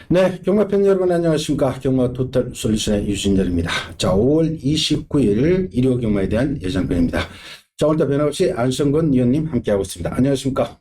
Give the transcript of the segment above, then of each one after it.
네, 경마팬 여러분 안녕하십니까. 경마 토탈 솔루션의 유진열입니다. 자, 5월 29일 일요 경마에 대한 예상편입니다. 자, 오늘도 변함없이 안성근 위원님 함께하고 있습니다. 안녕하십니까.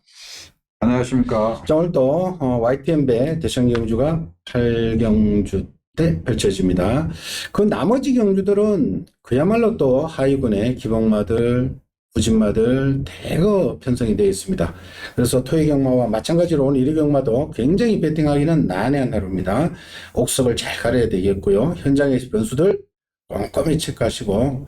안녕하십니까. 자, 오늘도 YTN배 대상경주가 8경주 때 펼쳐집니다. 그 나머지 경주들은 그야말로 또 하위군의 기복마들, 부진마들 대거 편성이 되어 있습니다. 그래서 토요 경마와 마찬가지로 오늘 일요 경마도 굉장히 배팅하기는 난해한 하루입니다. 옥석을 잘 가려야 되겠고요. 현장에서 변수들 꼼꼼히 체크하시고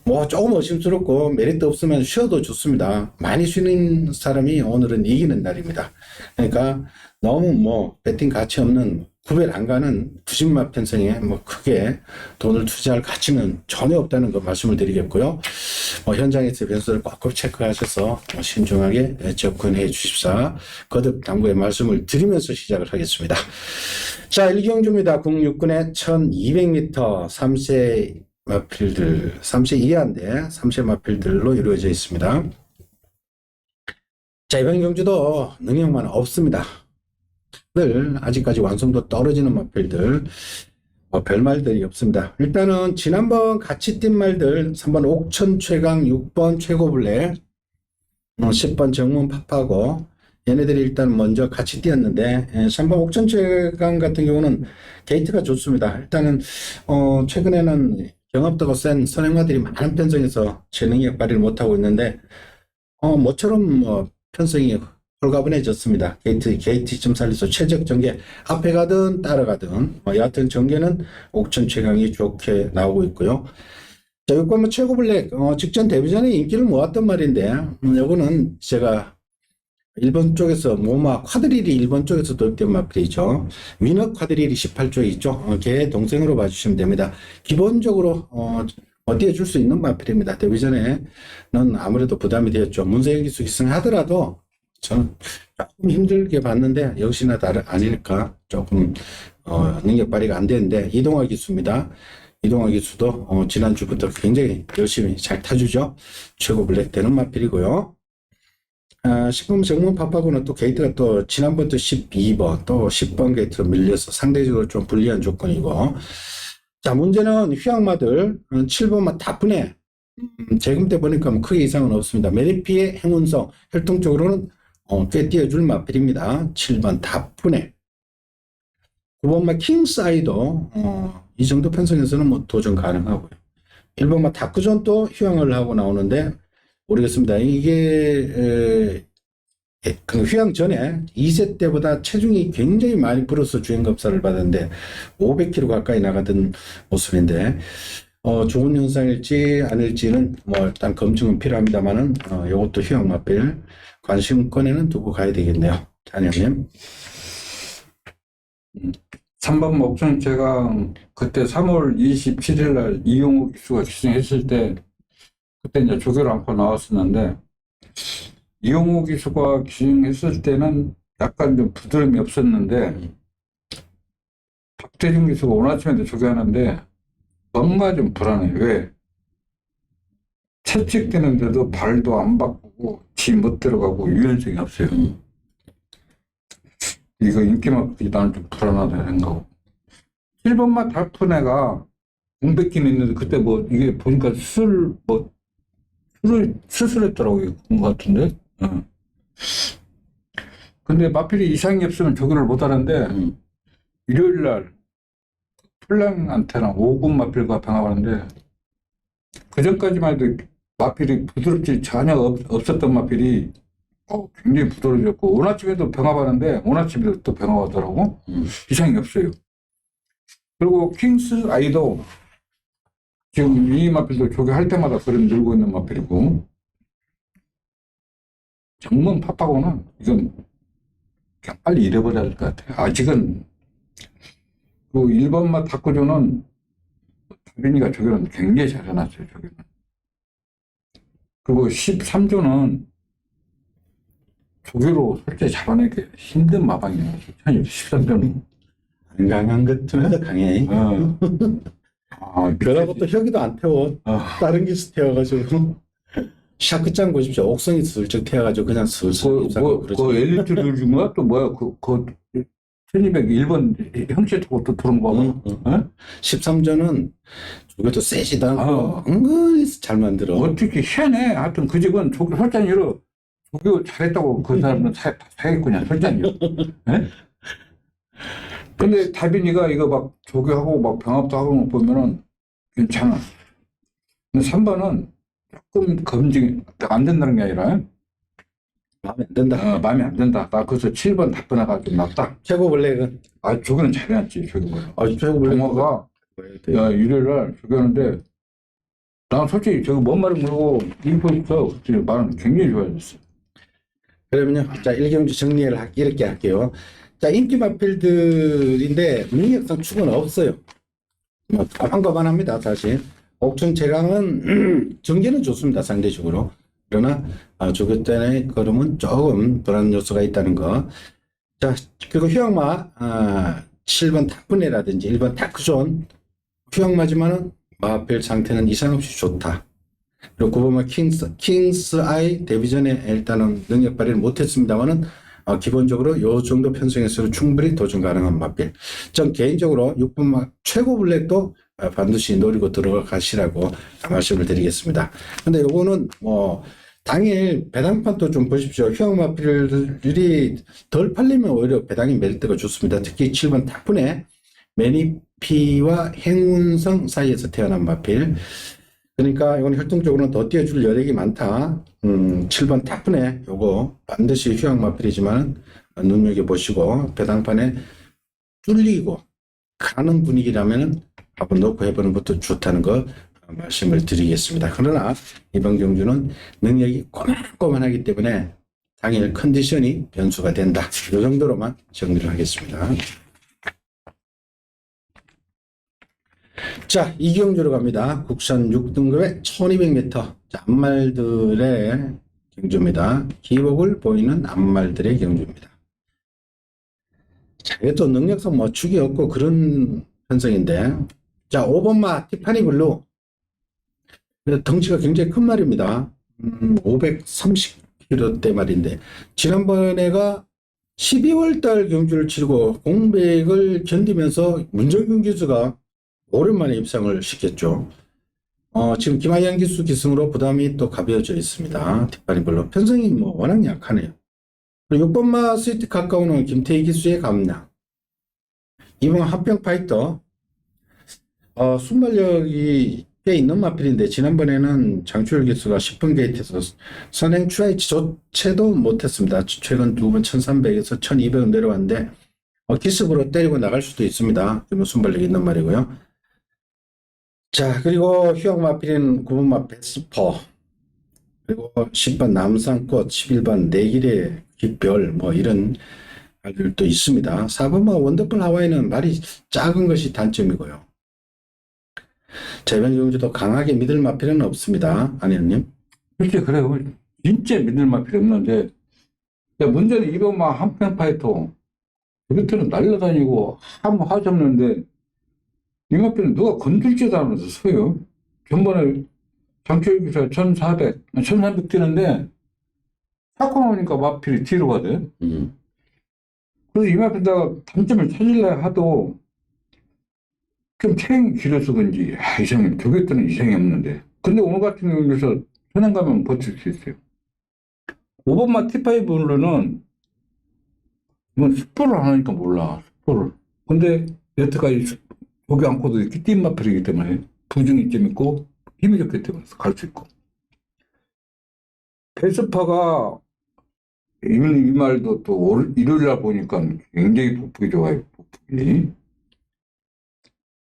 뭐 조금 의심스럽고 메리트 없으면 쉬어도 좋습니다. 많이 쉬는 사람이 오늘은 이기는 날입니다. 그러니까 너무 뭐 배팅 가치 없는 구별 안 가는 부진마 편성에 뭐 크게 돈을 투자할 가치는 전혀 없다는 거 말씀을 드리겠고요. 현장에서 변수를 꽉꽉 체크하셔서 신중하게 접근해 주십사 거듭 당부의 말씀을 드리면서 시작을 하겠습니다. 자, 1경주입니다. 국육군의 1200m 3세 마필들, 3세 이하인데 3세 마필들로 이루어져 있습니다. 자, 이번 경주도 능력만 없습니다. 아직까지 완성도 떨어지는 마필들, 별말들이 없습니다. 일단은 지난번 같이 뛴 말들 3번 옥천 최강, 6번 최고블랙, 10번 정문 팝하고 얘네들이 일단 먼저 같이 뛰었는데 3번 옥천 최강 같은 경우는 게이트가 좋습니다. 일단은 최근에는 경합도가 센 선행마들이 많은 편성에서 제 능력 발휘를 못하고 있는데 모처럼 편성이 홀가분해졌습니다. 게이트 좀 살려서 최적 전개 앞에 가든 따라가든 여하튼 전개는 옥천 최강이 좋게 나오고 있고요. 자, 요건 최고블랙 직전 데뷔전에 인기를 모았던 말인데 요거는 제가 일본 쪽에서 모마 쿼드릴이 일본 쪽에서 도입된 마필이죠. 위너 쿼드릴이 18쪽에 있죠. 걔 동생으로 봐주시면 됩니다. 기본적으로 띄워줄 수 있는 마필입니다. 데뷔전에는 아무래도 부담이 되었죠. 문세영 기수 기승하더라도 저는 조금 힘들게 봤는데 역시나 아닐까 조금 능력 발휘가 안 되는데 이동화 기수입니다. 이동화 기수도 지난주부터 굉장히 열심히 잘 타주죠. 최고 블랙 되는 마필이고요. 10번 정문 팝하고는 또 게이트가 또 지난번도 12번 또 10번 게이트로 밀려서 상대적으로 좀 불리한 조건이고, 자, 문제는 휘황마들 7번만 다분해. 재금 때 보니까 뭐 크게 이상은 없습니다. 메리피의 행운성 혈통적으로는 꽤 띄워줄 마필입니다. 7번 다분해. 9번만 킹사이도 이 정도 편성에서는 뭐 도전 가능하고요. 1번만 다크존도 휘황을 하고 나오는데 모르겠습니다. 이게 그 휘황 전에 2세 때보다 체중이 굉장히 많이 불어서 주행급사를 받았는데 500kg 가까이 나가던 모습인데 좋은 현상일지 아닐지는 뭐 일단 검증은 필요합니다만은 이것도 휘황 마필 관심권에는 두고 가야 되겠네요. 장현님. 3번 목청 제가 그때 3월 27일 날 이용욱 기수가 기승했을 때 그때 이제 조교를 안고 나왔었는데 이용욱 기수가 기승했을 때는 약간 좀 부드러움이 없었는데 박태준 기수가 오늘 아침에도 조교하는데 뭔가 좀 불안해. 왜? 채찍되는데도 발도 안 바꾸고 지 못 들어가고 유연성이 없어요. 이거 인기만큼이 나는 좀 불안하다 생각하고 1번만 달푼 애가 공백기는 있는데 그때 뭐 이게 보니까 술을 수술했더라고요. 그런 것 같은데. 근데 마필이 이상이 없으면 조교를 못 하는데 일요일 날 플랭한테랑 5군 마필과 병합하는데 그 전까지만 해도 마필이 부드럽지 전혀 없었던 마필이 굉장히 부드러워졌고 오늘 아침에도 병합하는데 오늘 아침에도 또 병합하더라고. 이상이 없어요. 그리고 킹스 아이도 지금 이 마필도 조교할 때마다 그림 들고 있는 마필이고 정문 팝하고는 이건 그냥 빨리 잃어버려야 될 것 같아요. 아직은. 그리고 1번만 다크조는 조빈이가 조교는 굉장히 잘 해놨어요. 조교는. 그리고 13조는 조교로 솔직히 잡아내기 힘든 마방이에요. 13조는. 안 강한 것쯤에도 강해. 그러고 또 혁이도 안 태워. 다른 기수 태워가지고. 샤크짱 보십시오. 옥성이 슬쩍 태워가지고 그냥 슬슬 입사하고 그러죠. 그 엘리트를 준 거야? 또 뭐야? 1201번 형체 타고 또 들어온 거 봐. 어? 13전은 조교도 세지도 않고 아. 은근히 잘 만들어. 어떻게 희한해. 하여튼 그 집은 설찬이로 조교 잘했다고 그 사람은 사겠구냐, 설찬이요. 예? 근데 다빈이가 이거 막 조교하고 막 병합도 하고 보면은 괜찮아. 근데 3번은 조금 검증이 안 된다는 게 아니라 마음에 안 든다. 마음에 안 든다. 나 그래서 7번 답변해가 좀 낫다. 최고 블랙은 조교는 잘해놨지, 조교가. 최고 블랙. 동호가 야, 일요일날 조교하는데 난 솔직히 저거 뭔 말을 모르고 인포부터 그때 말은 굉장히 좋아졌어. 그러면요. 자, 일경주 정리를 이렇게 할게요. 자, 인기 마필들인데 능력상 축은 없어요. 뭐 가만가만합니다, 사실. 옥천 제강은 전개는 좋습니다, 상대적으로. 그러나 조교 때의 걸음은 조금 불안 요소가 있다는 거. 자, 그리고 휴양마 7번 탁분해라든지 1번 타크존 휴양마지만은 마필 상태는 이상 없이 좋다. 그리고 9번마 킹스 아이 데뷔 전에 일단은 능력 발휘를 못했습니다만은 기본적으로 요 정도 편성에서 충분히 도전 가능한 마필. 전 개인적으로 6번마 최고 블랙도 반드시 노리고 들어가시라고 말씀을 드리겠습니다. 근데 요거는 뭐 당일 배당판도 좀 보십시오. 휴양 마필들이 덜 팔리면 오히려 배당이 메리트가 좋습니다. 특히 7번 탁분의 매니피와 행운성 사이에서 태어난 마필. 그러니까 이건 활동적으로는 더 띄워줄 여력이 많다. 7번 탁분의 요거 반드시 휴양 마필이지만 눈여겨보시고 배당판에 뚫리고 가는 분위기라면 한번 놓고 해보는 것도 좋다는 거 말씀을 드리겠습니다. 그러나 이번 경주는 능력이 꼬만꼬만하기 때문에 당일 컨디션이 변수가 된다. 이 정도로만 정리를 하겠습니다. 자, 이 경주로 갑니다. 국산 6등급의 1200m. 자, 앞말들의 경주입니다. 기복을 보이는 앞말들의 경주입니다. 자, 이것도 능력상 뭐 축이 없고 그런 편성인데, 자, 5번마 티파니 블루. 덩치가 굉장히 큰 말입니다. 530kg대 말인데, 지난번에가 12월달 경주를 치르고 공백을 견디면서 문정균 기수가 오랜만에 입상을 시켰죠. 지금 김하영 기수 기승으로 부담이 또 가벼워져 있습니다. 티파니 블루. 편성이 뭐 워낙 약하네요. 6번마 스위트 가까우는 김태희 기수의 감량. 2번 합병 파이터. 순발력이 꽤 있는 마필인데 지난번에는 장추열 기수가 10분 게이트에서 선행 추하이치조차도 못했습니다. 최근 2번 1300에서 1200은 내려왔는데 기습으로 때리고 나갈 수도 있습니다. 순발력이 있는 말이고요. 자, 그리고 휴양 마필인 9번마 베스퍼, 그리고 10번 남산꽃, 11번 내길의 깃별, 뭐 이런 말들도 있습니다. 4번마 원더풀 하와이는 말이 작은 것이 단점이고요. 재변 경주도 강하게 믿을 마필은 없습니다. 안혜연님. 솔직히 그래요. 진짜 믿을 만 필요 없는데, 문제는 2번마 한평 파이터. 그때는 날라다니고 아무 하지 없는데, 이 마필은 누가 건들지도 않아서 서요. 전번에 장초일 기사 1300 뛰는데, 사고 나오니까 마필이 뒤로 가대. 그래서 이 마필다가 단점을 찾으려 하도, 좀 체형이 길어서 그런지, 저기 때는 이상이 없는데. 근데 오늘 같은 경우에서 현행 가면 버틸 수 있어요. 5번마 T5는 이건 스포를 안 하니까 몰라, 스포를. 근데 여태까지 저기 않고도 이렇게 뛴 마필이기 때문에 부중이 좀 있고 힘이 좋기 때문에 갈 수 있고. 베스파가 이 말도 또 일요일날 보니까 굉장히 복복이 좋아요, 복복이.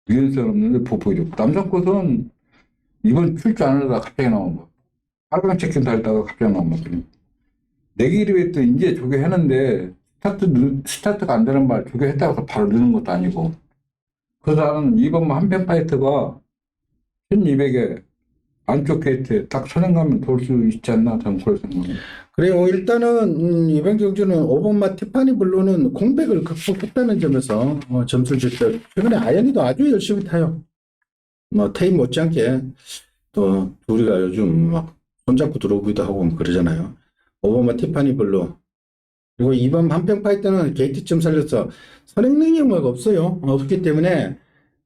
유연성 없는데 복복이 좋고. 남산꽃은 이번 출주 안 하다가 갑자기 나온 거. 빨간 체킹 달다가 갑자기 나온 거. 내기를 또 이제 조개 했는데 스타트가 안 되는 말 조개 했다고 바로 넣는 것도 아니고. 그 다음 2번만 한편 파이트가 1200에 안쪽 게이트에 딱 선행 가면 돌 수 있지 않나 저는 그걸 생각합니다. 그래요. 일단은 이번 경주는 5번마 티파니 블루는 공백을 극복했다는 점에서 점수를 줄 때 최근에 아연이도 아주 열심히 타요. 뭐 테임 못지않게 또 우리가 요즘 막 손잡고 들어오기도 하고 그러잖아요. 5번마 티파니 블루 그리고 이번 한평파이 때는 게이트점 살려서 선행 능력만 없어요. 없기 때문에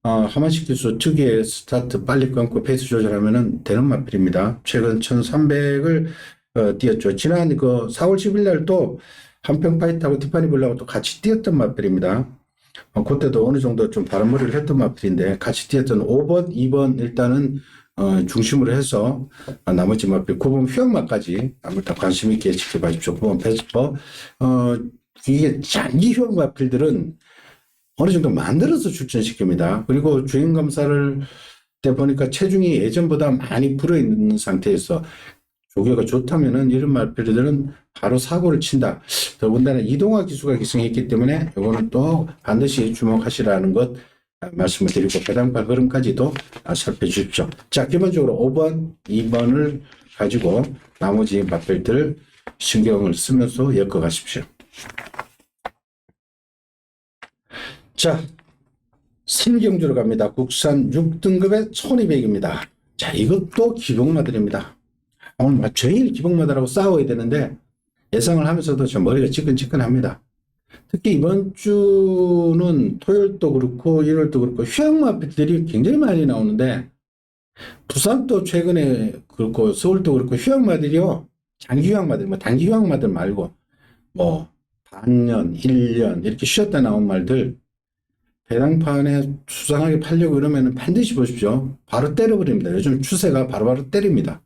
하만식 기수 특유의 스타트 빨리 끊고 페이스 조절하면은 되는 마필입니다. 최근 1300을 뛰었죠. 지난 그 4월 10일 날 또 한평파이트하고 티파니 블루하고 또 같이 뛰었던 마필입니다. 그때도 어느 정도 좀 바람머리를 했던 마필인데 같이 뛰었던 5번, 2번 일단은 중심으로 해서 나머지 마필 9번 휴양마까지 아무튼 관심 있게 지켜봐 주십시오. 9번 베스퍼 이게 장기 휴양 마필들은 어느 정도 만들어서 출전시킵니다. 그리고 주행 검사를 때 보니까 체중이 예전보다 많이 불어있는 상태에서 조교가 좋다면은 이런 마필들은 바로 사고를 친다. 더군다나 이동화 기수가 기승했기 때문에 이거는 또 반드시 주목하시라는 것 말씀을 드리고 배당발 흐름까지도 살펴주십시오. 자, 기본적으로 5번, 2번을 가지고 나머지 마필들 신경을 쓰면서 엮어가십시오. 자, 신경주로 갑니다. 국산 6등급의 1200입니다. 자, 이것도 기복마들입니다. 오늘 제일 기복마들하고 싸워야 되는데 예상을 하면서도 좀 머리가 지끈지끈합니다. 특히 이번 주는 토요일도 그렇고 일요일도 그렇고 휴양마필들이 굉장히 많이 나오는데 부산도 최근에 그렇고 서울도 그렇고 휴양마들이요. 장기 휴양마들, 뭐 단기 휴양마들 말고 뭐 반년, 1년 이렇게 쉬었다 나온 말들 배당판에 수상하게 팔려고 그러면 반드시 보십시오. 바로 때려버립니다. 요즘 추세가 바로바로 때립니다.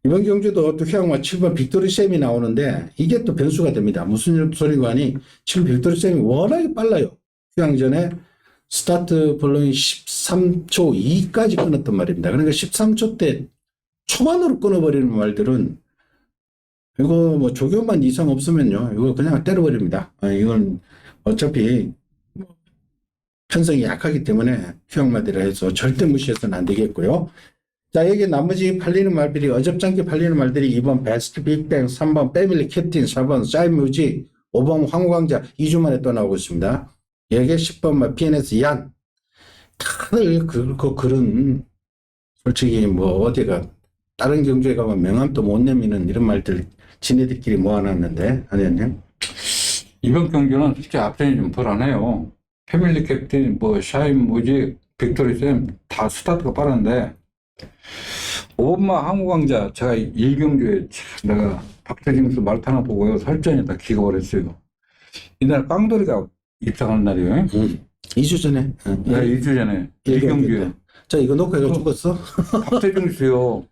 이번 경주도 또 휴양마 7번 빅토리 쌤이 나오는데 이게 또 변수가 됩니다. 무슨 소리가 아니 지금 빅토리 쌤이 워낙에 빨라요. 휴양 전에 스타트 볼롱이 13초 2까지 끊었단 말입니다. 그러니까 13초 때 초반으로 끊어버리는 말들은 이거 뭐 조교만 이상 없으면요. 이거 그냥 때려버립니다. 이건 어차피 편성이 약하기 때문에 휴양마들이라 해서 절대 무시해서는 안 되겠고요. 자, 여기 나머지 팔리는 말들이 어접잖게 팔리는 말들이 2번 베스트 빅뱅, 3번 패밀리 캡틴, 4번 사이뮤지, 5번 황후광자 2주 만에 또 나오고 있습니다. 여기 10번 PNS 얀. 다들 그런 솔직히 뭐 어디가 다른 경주에 가면 명함도 못 내미는 이런 말들 지네들끼리 모아놨는데 아니요. 이번 경기는 실제 앞전이 좀 불안해요. 패밀리 캡틴, 뭐 샤인무지, 빅토리 쌤 다 스타트가 빠른데 5번마 항우광자 제가 1경주에 내가 박태징수 말타나 보고요. 설전에다 기겁을 했어요. 이날 깡돌이가 입상하는 날이에요. 2주 전에. 네, 2주 전에 1경주에. 자, 이거 녹화해가 죽었어? 박태징수요.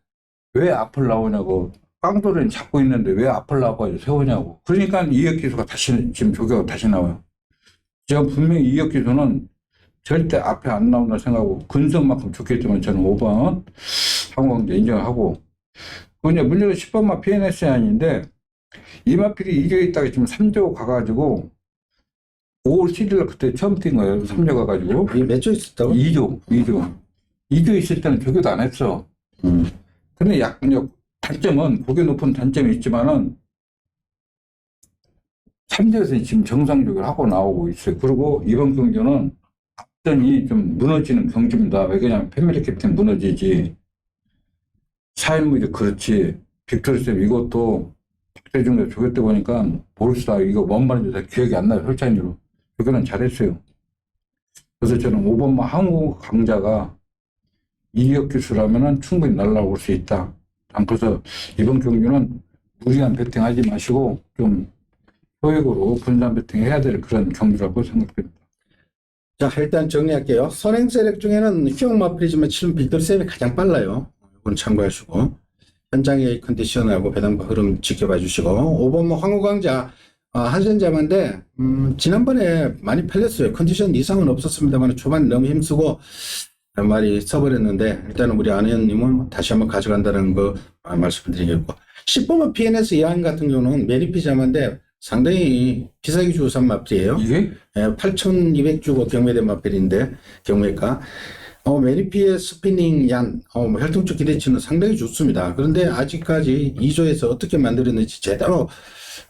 왜 앞을 나오냐고. 깡돌이는 잡고 있는데 왜 앞을 나와가지고 세우냐고. 그러니까 이혁기수가 다시 지금 조교가 다시 나와요. 제가 분명히 이혁기수는 절대 앞에 안 나온다 생각하고 근성만큼 좋겠지만 저는 5번 항우광자 인정을 하고 그냥 물론 10번만 PNS 아닌데 이마필이 2조에 있다가 지금 3조 가가지고 5월 7일 그때 처음 뛴 거예요. 3조 가가지고 이게 몇 조 있었다고? 2조 있을 때는 조교도 안 했어. 근데 약간 단점은 고개 높은 단점이 있지만은 3조에서 지금 정상 조교를 하고 나오고 있어요. 그리고 이번 경기는 앞전이 좀 무너지는 경기입니다. 왜 그러냐면 패밀리 캡틴 무너지지. 사인무지 그렇지. 빅토리쌤 이것도 박대중대 조교 때 보니까 볼스타 이거 뭔 말인지 다 기억이 안 나요. 혈찬이로. 조교는 잘했어요. 그래서 저는 5번만 한국 강자가 이혁 기수라면 충분히 날아올 수 있다. 그래서 이번 경기는 무리한 배팅하지 마시고 좀 효율적으로 분산 배팅해야 될 그런 경기라고 생각됩니다. 자, 일단 정리할게요. 선행 세력 중에는 휴양 마필이지만 지금 빅토리쌤이 가장 빨라요. 이건 참고하시고 현장의 컨디션하고 배당과 흐름 지켜봐 주시고 5번 황후광자 한선자만데 지난번에 많이 팔렸어요. 컨디션 이상은 없었습니다만 초반 너무 힘쓰고 말이 써버렸는데 일단은 우리 안 의원님은 다시 한번 가져간다는 거 말씀드리겠고 10번은 PNS 이하인 같은 경우는 메리피자만데 상당히 비싸게 주고 산 마필이에요. 이게? 8,200 주고 경매된 마필인데 경매가 메리피의 스피닝 얀 혈통적 기대치는 상당히 좋습니다. 그런데 아직까지 2조에서 어떻게 만들었는지 제대로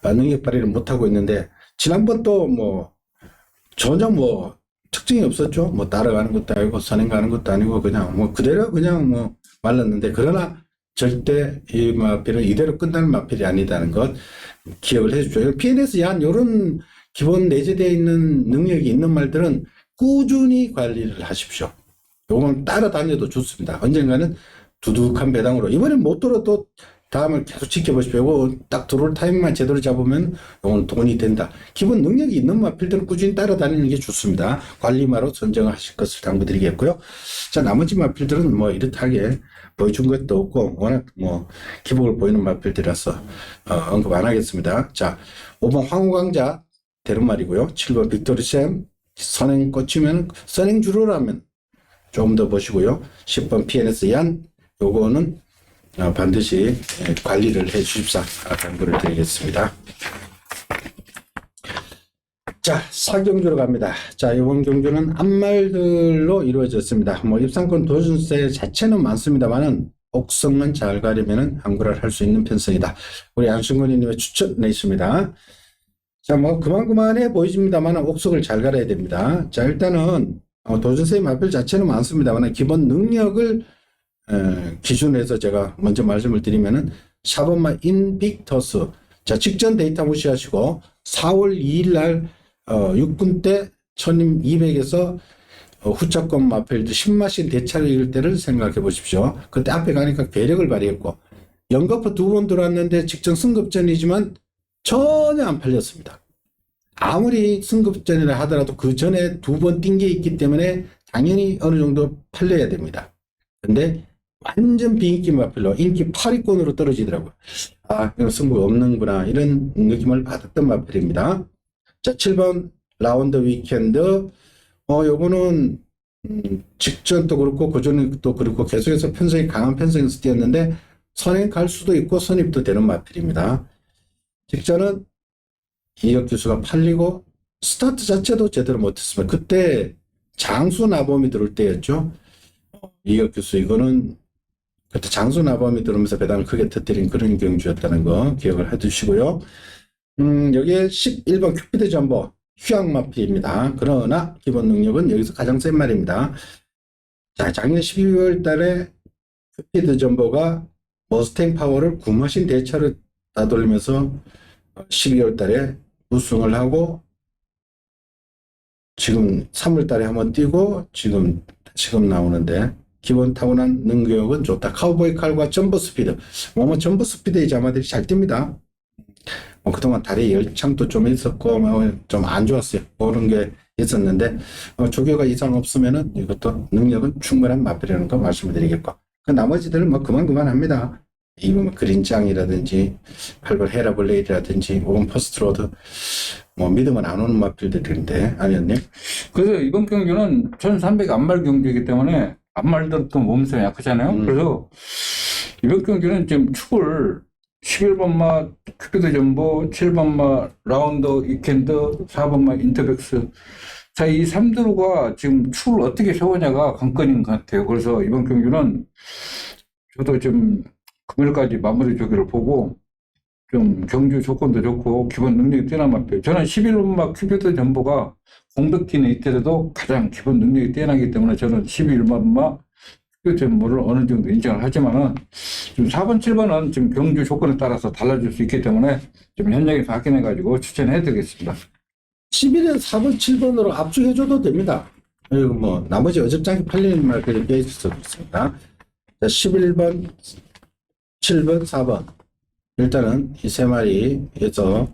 능력 발휘를 못하고 있는데 지난번 또 뭐 전혀 뭐 특징이 없었죠. 뭐 따라가는 것도 아니고 선행 가는 것도 아니고 그냥 뭐 그대로 그냥 뭐 말랐는데 그러나 절대 이 마필은 이대로 끝나는 마필이 아니다는 것 기억을 해주죠. PNS 얀 요런 기본 내재되어 있는 능력이 있는 말들은 꾸준히 관리를 하십시오. 요건 따라다녀도 좋습니다. 언젠가는 두둑한 배당으로 이번엔 못 들어도 다음을 계속 지켜보십시오. 요거 딱 들어올 타이밍만 제대로 잡으면 요건 돈이 된다. 기본 능력이 있는 마필들은 꾸준히 따라다니는 게 좋습니다. 관리마로 선정하실 것을 당부드리겠고요. 자, 나머지 마필들은 뭐 이렇게 보여준 것도 없고 워낙 뭐 기복을 보이는 마필들이라서 언급 안 하겠습니다. 자, 5번 황후강자 되는 말이고요. 7번 빅토리샘 선행 꽂히면 선행 주로라면 조금 더 보시고요. 10번 PNS 얀 요거는 반드시 관리를 해 주십사 당부를 드리겠습니다. 자, 사경주로 갑니다. 자, 이번 경주는 앞말들로 이루어졌습니다. 뭐 입상권 도전세 자체는 많습니다만은 옥성만 잘 가려면은 한구를 할 수 있는 편성이다. 우리 안승권님의 추천에 있습니다. 자, 뭐 그만해 보이십니다만 옥석을 잘 가려야 됩니다. 자, 일단은 도전세의 마필 자체는 많습니다만 기본 능력을 기준에서 제가 먼저 말씀을 드리면은 4번마 인빅터스. 자, 직전 데이터 무시하시고 4월 2일 날 육군 때 1200에서 후차권 마필드 10마신 대차일 때를 생각해 보십시오. 그때 앞에 가니까 괴력을 발휘했고 연거푸 2번 들어왔는데 직전 승급전이지만 전혀 안 팔렸습니다. 아무리 승급전이라 하더라도 그 전에 2번 뛴 게 있기 때문에 당연히 어느 정도 팔려야 됩니다. 근데 완전 비인기 마필로 인기 8위권으로 떨어지더라고요. 아, 이거 승부가 없는구나 이런 느낌을 받았던 마필입니다. 자, 7번 라운드 위켄드. 요거는 직전도 그렇고 그전에도 그렇고 계속해서 편성이 강한 편성에서 뛰었는데 선행 갈 수도 있고 선입도 되는 마필입니다. 직전은 이혁 기수가 팔리고 스타트 자체도 제대로 못했습니다. 그때 장수 나범이 들어올 때였죠. 이혁 기수 이거는 그때 장수 나범이 들어오면서 배당을 크게 터뜨린 그런 경주였다는 거 기억을 해두시고요. 여기에 11번 큐피드 점보 휴양마필입니다. 그러나 기본 능력은 여기서 가장 센 말입니다. 자, 작년 12월 달에 큐피드 점보가 머스탱 파워를 9마신 대차로 따돌리면서 12월 달에 우승을 하고 지금 3월 달에 한번 뛰고 지금 나오는데 기본 타고난 능력은 좋다. 카우보이 칼과 점프 스피드. 뭐 점프 스피드의 자마들이 잘 뜁니다. 그동안 다리 열창도 좀 있었고 좀 안 좋았어요. 그런 게 있었는데 조교가 이상 없으면은 이것도 능력은 충분한 마필이라는 거 말씀을 드리겠고 그 나머지들은 뭐 그만합니다. 이번 그린장이라든지 8번 헤라블레이드라든지 5번 퍼스트로드 뭐 믿으면 안 오는 마필들인데 아니었네. 그래서 이번 경주는 1300 앞말 경주이기 때문에 앞말들도 몸싸움이 약하잖아요. 그래서 이번 경주는 지금 축을 11번마 큐피드 점보, 7번마 라운드 위켄드, 4번마 인터백스. 자, 이 3드루가 지금 축을 어떻게 세우냐가 관건인 것 같아요. 그래서 이번 경주는 저도 좀 금요일까지 마무리 조기를 보고 좀 경주 조건도 좋고 기본 능력이 뛰어난 마필. 저는 11번마 큐피드 점보가 공백기는 있더라도 가장 기본 능력이 뛰어나기 때문에 저는 11번마 그 점모를 어느 정도 인정을 하지만은 지금 4번, 7번은 지금 경주 조건에 따라서 달라질 수 있기 때문에 좀 현장에서 확인해가지고 추천해 드리겠습니다. 11에 4번, 7번으로 압축해줘도 됩니다. 그리고 뭐 나머지 어줍잖게 팔리는 말들이 껴있어서 그렇습니다. 자, 11번, 7번, 4번. 일단은 이 세 마리에서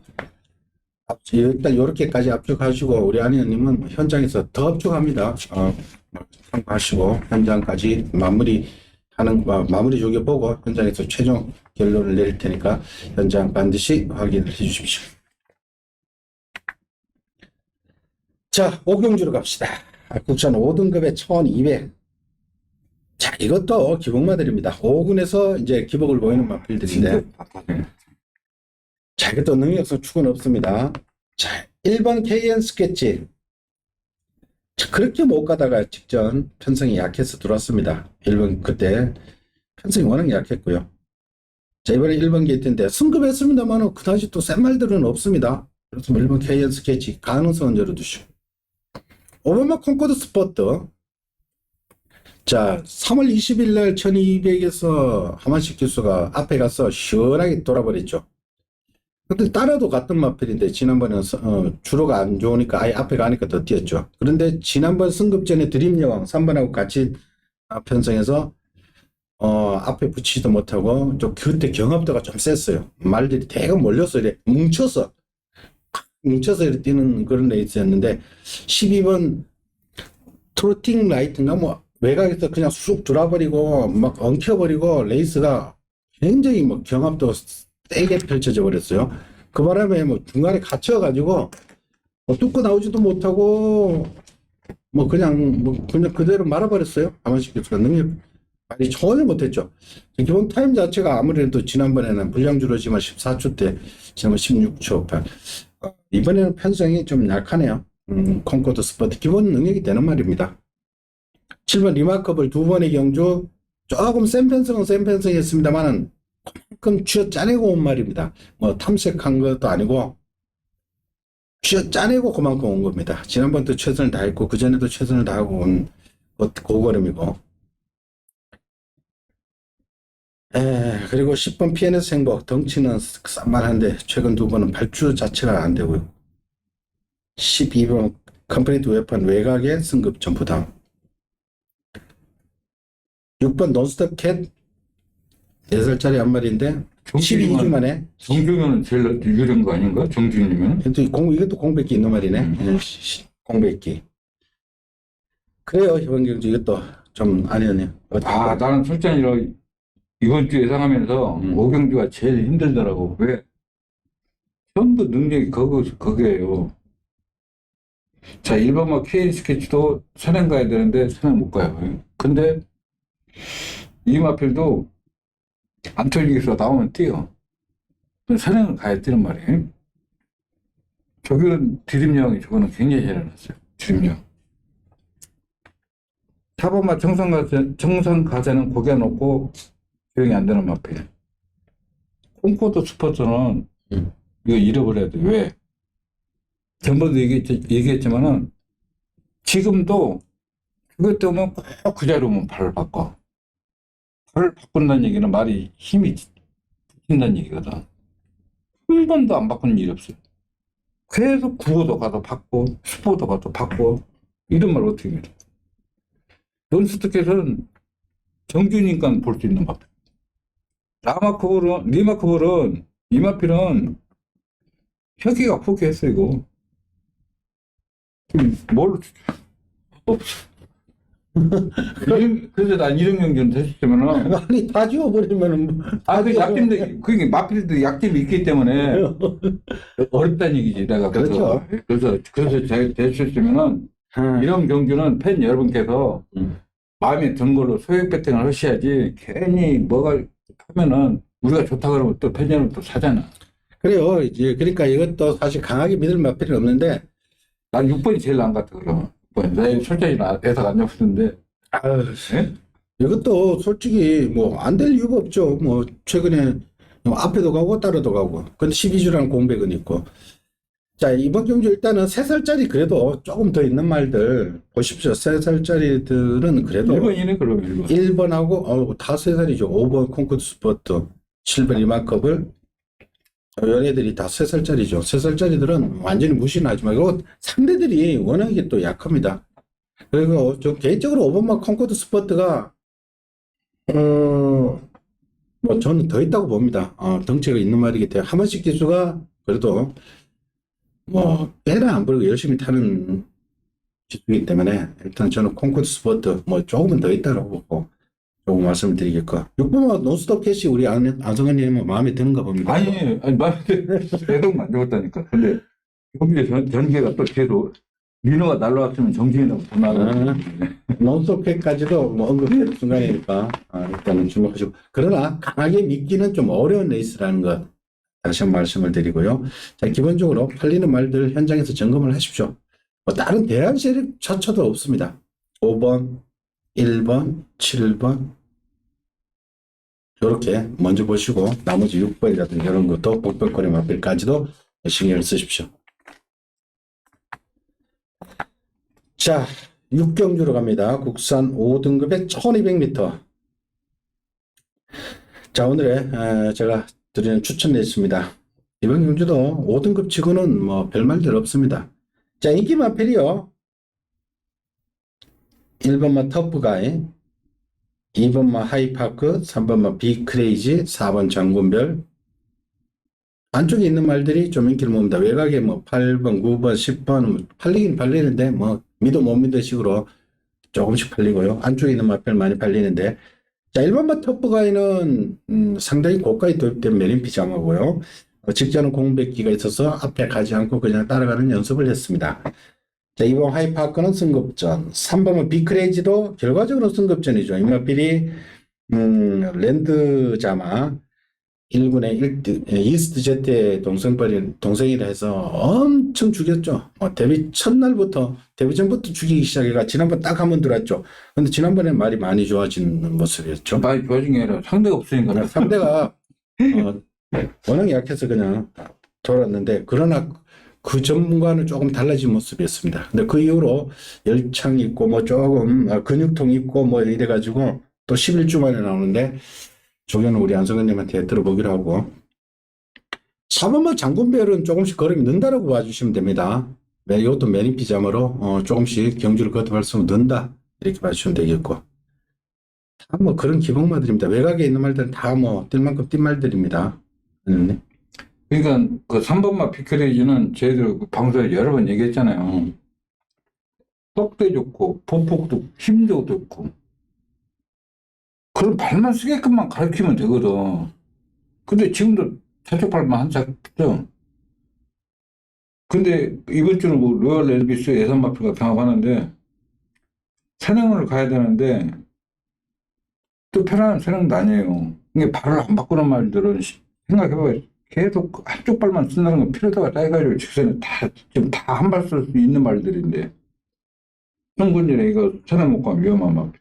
일단 이렇게까지 압축하시고 우리 안희원님은 현장에서 더 압축합니다. 참고하시고 현장까지 마무리 조기 보고 현장에서 최종 결론을 내릴 테니까 현장 반드시 확인을 해 주십시오. 자, 오경주로 갑시다. 국산 5등급에 1200. 자, 이것도 기복마들입니다. 5군에서 이제 기복을 보이는 마필들인데 자, 이것도 능력성 축은 없습니다. 자, 1번 KN 스케치. 자, 그렇게 못 가다가 직전 편성이 약해서 들어왔습니다. 1번 그때 편성이 워낙 약했고요. 자, 이번에 1번 게이트인데 승급했습니다만 그다지 또 센 말들은 없습니다. 그래서 1번 KN 스케치 가능성은 열어두시고 5번마 콩코드 스포트. 자, 3월 20일 날 1200에서 하만식 기수가 앞에 가서 시원하게 돌아버렸죠. 근데 따라도 같은 마필인데 지난번에는 주로가 안 좋으니까 아예 앞에 가니까 더 뛰었죠. 그런데 지난번 승급 전에 드림여왕 3번하고 같이 편성해서 앞에 붙이지도 못하고 좀 그때 경합도가 좀 셌어요. 말들이 대거 몰려서 이래 뭉쳐서 이렇게 뛰는 그런 레이스였는데 12번 트로팅 라이트인가 뭐 외곽에서 그냥 쑥 돌아버리고 막 엉켜버리고 레이스가 굉장히 뭐 경합도 세게 펼쳐져 버렸어요. 그 바람에 뭐 중간에 갇혀가지고 뭐 뚫고 나오지도 못하고 뭐 그냥 그대로 말아버렸어요. 아마시 교수가 능력 많이 전혀 못했죠. 기본 타임 자체가 아무래도 지난번에는 분량 줄어지만 14초 때 지금 16초 8. 이번에는 편성이 좀 약하네요. 콩코드 스포트 기본 능력이 되는 말입니다. 7번 리마커블 두 번의 경주 조금 센 편성은 센 편성이었습니다만은 그만큼 쥐어 짜내고 온 말입니다. 뭐 탐색한 것도 아니고 쥐어 짜내고 그만큼 온 겁니다. 지난번도 최선을 다했고 그 전에도 최선을 다하고 온 고걸음이고. 그리고 10번 PNS 행복 덩치는 싼만한데 최근 두 번은 발주 자체가 안 되고요. 12번 컴플리트 웨펀 외곽의 승급 전부담. 6번 논스톱 캣 4살짜리 한 마리인데 12주 만에 정중현은 제일 유리한 거 아닌가? 정중현이면? 이것도 공백기 있는 말이네. 공백기. 그래요 이번 경주 이것도 좀 아니었네요. 나는 솔직히 이번 주 예상하면서 오경주가 제일 힘들더라고. 왜? 전부 능력이 거기에요. 자, 1번만 KN 스케치도 선행 가야 되는데 선행 못 가요. 근데 이마필도 안톨릭에서 나오면 뛰어. 선행을 가야 뛰는 말이에요. 저기는 드림형이 저거는 굉장히 잘해놨어요. 드림형. 4번만 정상가세는 고개 놓고 조용히 안 되는 마필. 콩코드 스포츠는 이거 잃어버려야 돼. 왜? 전번도 얘기했지만은 지금도 그것 때문에 꼭 그 자리로만 발을 바꿔. 발을 바꾼다는 얘기는 말이 힘이 붙인다는 얘기거든. 한 번도 안 바꾸는 일이 없어요. 계속 구호도 가도 바꿔, 스포도 가도 바꿔. 이런 말 어떻게 해? 논스톱켓은 정규니까 볼 수 있는 법. 리마커블은 이마필은 혁이가 포기했어 이거. 뭘 없어. 그래서 난 이런 경기는 됐었지만은 아니 다 지워버리면은 그 약점도 그게 마필도 약점이 있기 때문에 어렵다는 얘기지 내가. 그렇죠. 그래서 잘 됐었으면은 이런 경기는 팬 여러분께서 마음에 든 걸로 소액 배팅을 하셔야지 괜히 뭐가 하면은 우리가 좋다 그러면 또 팬 여러분 또 사잖아. 그래요. 이제 그러니까 이것도 사실 강하게 믿을 마필은 없는데 난 6번이 제일 나은 것 같아 그러면. 나 솔직히 애석 안 잡았는데. 네? 이것도 솔직히 뭐 안 될 이유가 없죠. 뭐 최근에 뭐 앞에도 가고 따라도 가고. 근데 12주라는 공백은 있고. 자, 이번 경주 일단은 3살짜리 그래도 조금 더 있는 말들 보십시오. 3살짜리들은 그래도 1번이네 그러면 1번. 1번하고 다 3살이죠. 5번 콩쿠드 스포트, 7번 리마커블. 얘네들이 다 3살짜리죠. 3살짜리들은 완전히 무시는 하지 말고 상대들이 워낙에 또 약합니다. 그리고 저 개인적으로 5번만 콩코드 스포트가 뭐 저는 더 있다고 봅니다. 덩치가 있는 말이기 때문에 하만식 기수가 그래도 뭐 배는 안 부르고 열심히 타는 기수이기 때문에 일단 저는 콩코드 스포트 뭐 조금은 더 있다고 보고 조금 말씀을 드리겠고 6번은 논스톱 캐시 우리 안성현님은 마음에 드는가 봅니다. 아니 마음에 애동 안 잡았다니까. 근데 여기에 전개가 또 계속 민호가 날라왔으면 정신이라고 더 나가. 논스톱 캐까지도 뭐 언급될 순간이니까 일단은 주목하시고 그러나 강하게 믿기는 좀 어려운 레이스라는 것 다시 한번 말씀을 드리고요. 자, 기본적으로 팔리는 말들 현장에서 점검을 하십시오. 뭐 다른 대안 세력조차도 없습니다. 5번, 1번, 7번 이렇게 먼저 보시고 나머지 6번이라든지 이런 것도 복병거리 마필까지도 신경을 쓰십시오. 자, 6경주로 갑니다. 국산 5등급의 1200m. 자, 오늘의 제가 드리는 추천 레이스입니다. 이번 경주도 5등급 치고는 뭐 별말들 없습니다. 자, 인기 마필이요. 1번마 터프가이, 2번마 하이파크, 3번마 비크레이지, 4번 장군별. 안쪽에 있는 말들이 좀 인기를 모읍니다. 외곽에 뭐 8번, 9번, 10번 팔리긴 팔리는데 뭐 믿어 못 믿어 식으로 조금씩 팔리고요. 안쪽에 있는 마필 많이 팔리는데, 자, 1번마 터프가이는 상당히 고가에 도입된 메린 피자마고요. 직전은 공백기가 있어서 앞에 가지 않고 그냥 따라가는 연습을 했습니다. 자, 2번 하이파크는 승급전, 3번은 비크레이지도 결과적으로 승급전이죠. 이마필이 랜드자마 1군의 이스트 제트의 동생이라 해서 엄청 죽였죠. 데뷔 첫날부터, 데뷔 전부터 죽이기 시작해가 지난번 딱 한 번 들어왔죠. 근데 지난번에 말이 많이 좋아진 모습이었죠. 많이 좋아진 게 아니라 상대가 없으니까. 상대가 워낙 약해서 그냥 돌았는데, 그러나 그 전문과는 조금 달라진 모습이었습니다. 근데 그 이후로 열창 있고 뭐 조금 근육통 있고 뭐 이래가지고 또 11주 만에 나오는데, 조견은 우리 안성현님한테 들어보기로 하고, 4번마 장군별은 조금씩 걸음이 는다라고 봐주시면 됩니다. 이것도 매니 피자마로 조금씩 경주를 거듭할수록 는다 이렇게 봐주시면 되겠고, 다 뭐 그런 기본말들입니다. 외곽에 있는 말들은 다 뭐 뛸 만큼 뛴 말들입니다. 그러니까 그 3번마 비크레이지는 저희들 그 방송에 여러 번 얘기했잖아요. 떡도 좋고 보폭도 힘도 좋고, 그런 발만 쓰게끔만 가르치면 되거든. 근데 지금도 저쪽 발만 한짝 붙죠. 근데 이번 주는 뭐 로얄 엘비스 예선 마필과 병합하는데 선행을 가야 되는데 또 편안한 선행도 아니에요. 이게 발을 안 바꾸는 말들은 생각해봐요. 계속 한쪽 발만 쓴다는 건 필요하다가 해가지고 직선에 지금 다 한 발 쓸 수 있는 말들인데, 승군진에 이거 선행 못 가면 위험한 마필.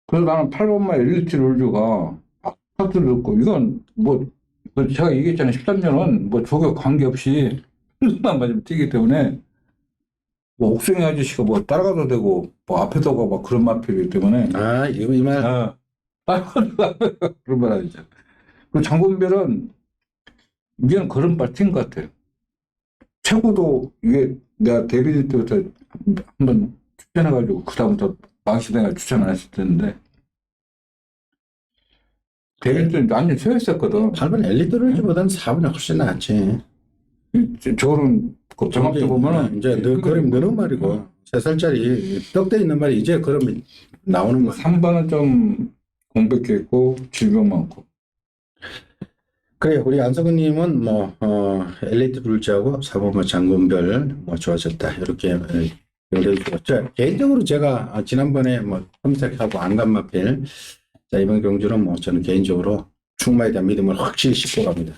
그래서 나는 8번마 엘리트 롤즈가 스타트를 넣고, 이건 뭐 제가 얘기했잖아요. 13년은 뭐 조교 관계없이 만 맞으면 뛰기 때문에, 뭐 옥승이 아저씨가 뭐 따라가도 되고 뭐 앞에서 가막 그런 마필이기 때문에, 이거 이 말. 따라가도 그런 말 아니죠. 그리고 장군별은 이게는 그런 파트인 것 같아요. 최고도 이게 내가 데뷔 때부터 한번 추천해가지고 그다음부터 망신해가 추천 안 했을 텐데, 데뷔 때 완전 최였었거든. 8번 엘리트 롤즈보다는 4번이 훨씬 낫지. 저거는 그 정확히 보면은 이제 걸음이 느는 말이고, 3살짜리 떡대 있는 말이 이제 걸음이 나오는 거야. 3번은 좀 공백기 있고 질병 많고. 그래, 우리 안성근님은 뭐 엘리트 롤즈하고 4번마 장군별 뭐 좋아졌다 이렇게 연결해주고, 개인적으로 제가 지난번에 뭐 검색하고 안간 마필, 자, 이번 경주는 뭐 저는 개인적으로 충마에 대한 믿음을 확실히 싣고 갑니다.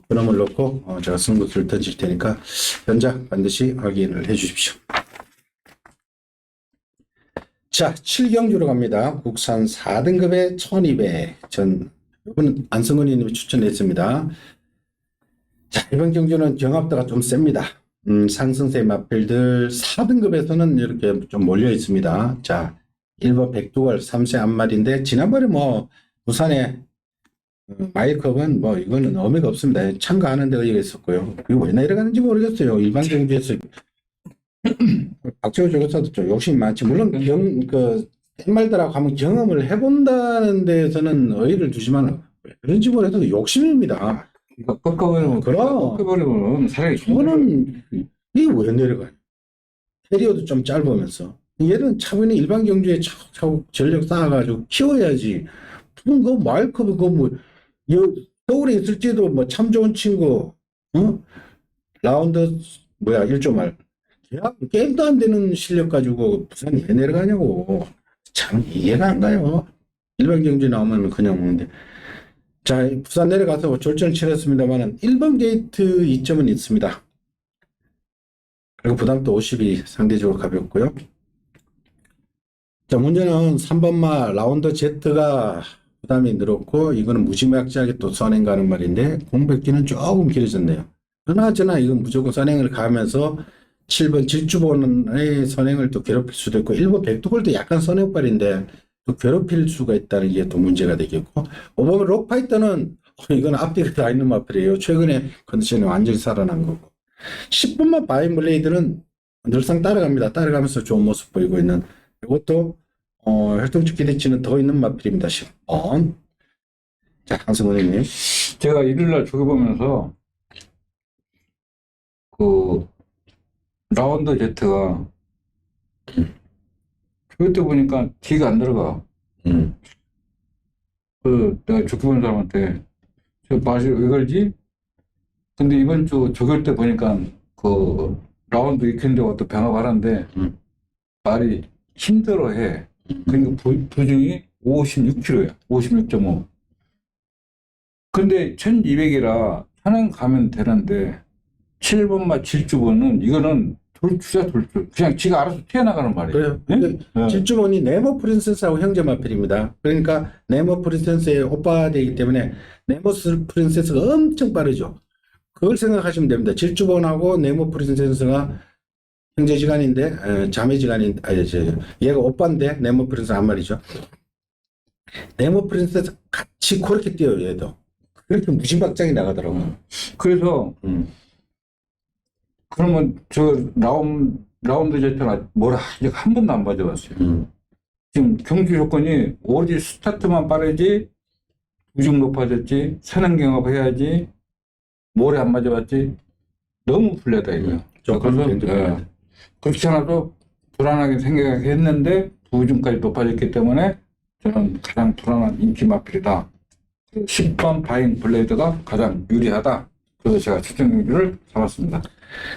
그놈을 놓고 제가 승부수를 던질 테니까 현장 반드시 확인을 해 주십시오. 자, 7경주로 갑니다. 국산 4등급의 1200. 이번은 안성근님이 추천했습니다. 자, 이번 경주는 경합도가 좀 셉니다. 상승세 마필들 4등급에서는 이렇게 좀 몰려 있습니다. 자, 1번 백두걸 3세 앞말인데, 지난번에 뭐 부산에 마일컵은 뭐 이거는 의미가 없습니다. 참가하는 데가 있었고요. 그리고 왜 내려가는지 모르겠어요. 일반 경주에서 박재호 조교사도 좀 욕심이 많지. 물론 땡말들하고 한번 경험을 해본다는 데에서는 의의를 두지만, 왜 그런지 모르겠어도 욕심입니다. 이거 꺾어버리면, 꺾어버리면 사람이 이거는 이게 왜 내려가요? 캐리어도 좀 짧으면서. 얘는 차분히 일반 경주에 차곡차곡 전력 쌓아가지고 키워야지. 그 마일컵이 서울에 있을지도 뭐 참 좋은 친구, 라운드 1조 게임도 안 되는 실력 가지고 부산이 왜 내려가냐고. 참 이해가 안 가요. 일반 경주 나오면 그냥 오는데. 자, 부산 내려가서 졸전을 치렀습니다만은 1번 게이트 2점은 있습니다. 그리고 부담도 50이 상대적으로 가볍고요. 자, 문제는 3번마 라운더 Z가 부담이 늘었고, 이거는 무지막지하게 또 선행 가는 말인데, 공백기는 조금 길어졌네요. 그나저나 이건 무조건 선행을 가면서 7번 질주본의 선행을 또 괴롭힐 수도 있고, 1번 백두골도 약간 선행발인데 또 괴롭힐 수가 있다는 게 또 문제가 되겠고, 5번 록파이터는 이건 앞뒤가 다 있는 마필이에요. 최근에 컨디션이 완전히 살아난 거고. 10분만 바이블레이드는 늘상 따라갑니다. 따라가면서 좋은 모습 보이고 있는, 이것도 혈통적 기대치는 더 있는 마필입니다. 10번. 자, 한승원님. 제가 일요일날 저기 보면서 그 라운드 Z가 저기 때 보니까 D가 안 들어가. 그 내가 좋게 보는 사람한테 저 맛이 왜 그러지? 근데 이번 주 조교 때 보니까 그 라운드 위켄드가 또 병합하는데 말이 힘들어해. 그러니까 부중이 56kg야. 56.5. 근데 1200이라 천안 가면 되는데 7번마 질주번은 이거는 돌주야 돌주. 그냥 지가 알아서 튀어나가는 말이에요. 그래요. 네? 질주본이 네모 프린세스하고 형제 마필입니다. 그러니까 네모 프린세스의 오빠되기 때문에 네모 프린세스가 엄청 빠르죠. 그걸 생각하시면 됩니다. 질주본하고 네모 프린세스가 형제지간인데, 자매지간인데, 얘가 오빠인데 네모 프린세스 한 말이죠. 네모 프린세스 같이 그렇게 뛰어요, 얘도. 그렇게 무심박장이 나가더라고요. 그래서 그러면 저 라운드 제트는 뭐라 아직 한 번도 안 맞아봤어요. 지금 경기 조건이 오로지 스타트만 빠르지, 부중 높아졌지, 선행 경합해야지, 모래 안 맞아봤지, 너무 불리하다 이거요. 그래서 그렇지 않아도 불안하게 생각했는데 부중까지 높아졌기 때문에 저는 가장 불안한 인기 마필이다. 10번 바잉 블레이드가 가장 유리하다. 그래서 제가 추천 경기를 잡았습니다.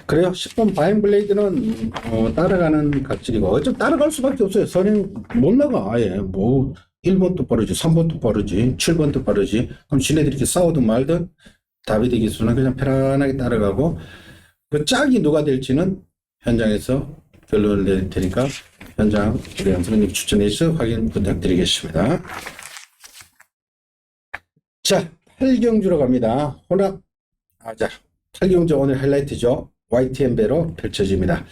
그래요. 10번 바인블레이드는 따라가는 갑질이고, 어차피 따라갈 수밖에 없어요. 선행 못 나가. 아예 뭐 1번도 빠르지, 3번도 빠르지, 7번도 빠르지. 그럼 지네들이 이렇게 싸우든 말든 다비드 기수는 그냥 편안하게 따라가고, 그 짝이 누가 될지는 현장에서 결론을 낼 테니까 현장 우리 선생님 추천해 주셔서 확인 부탁드리겠습니다. 자, 8경주로 갑니다. 자, 8경주 오늘 하이라이트죠. YTN 배로 펼쳐집니다.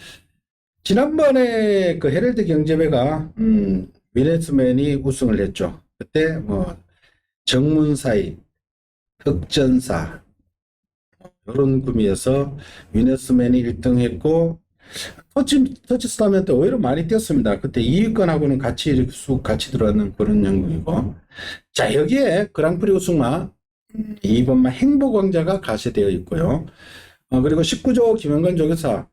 지난번에 그 헤럴드 경제배가 위네스맨이 우승을 했죠. 그때 뭐 정문사이, 흑전사 이런 구미에서 위네스맨이 1등 했고, 터치스타면 또 오히려 많이 뛰었습니다. 그때 2위권하고는 같이 이렇게 쑥 같이 들어가는 그런 영국이고, 자, 여기에 그랑프리 우승마 2번마 행복왕자가 가세되어 있고요. 그리고 19조 김영건 조교사,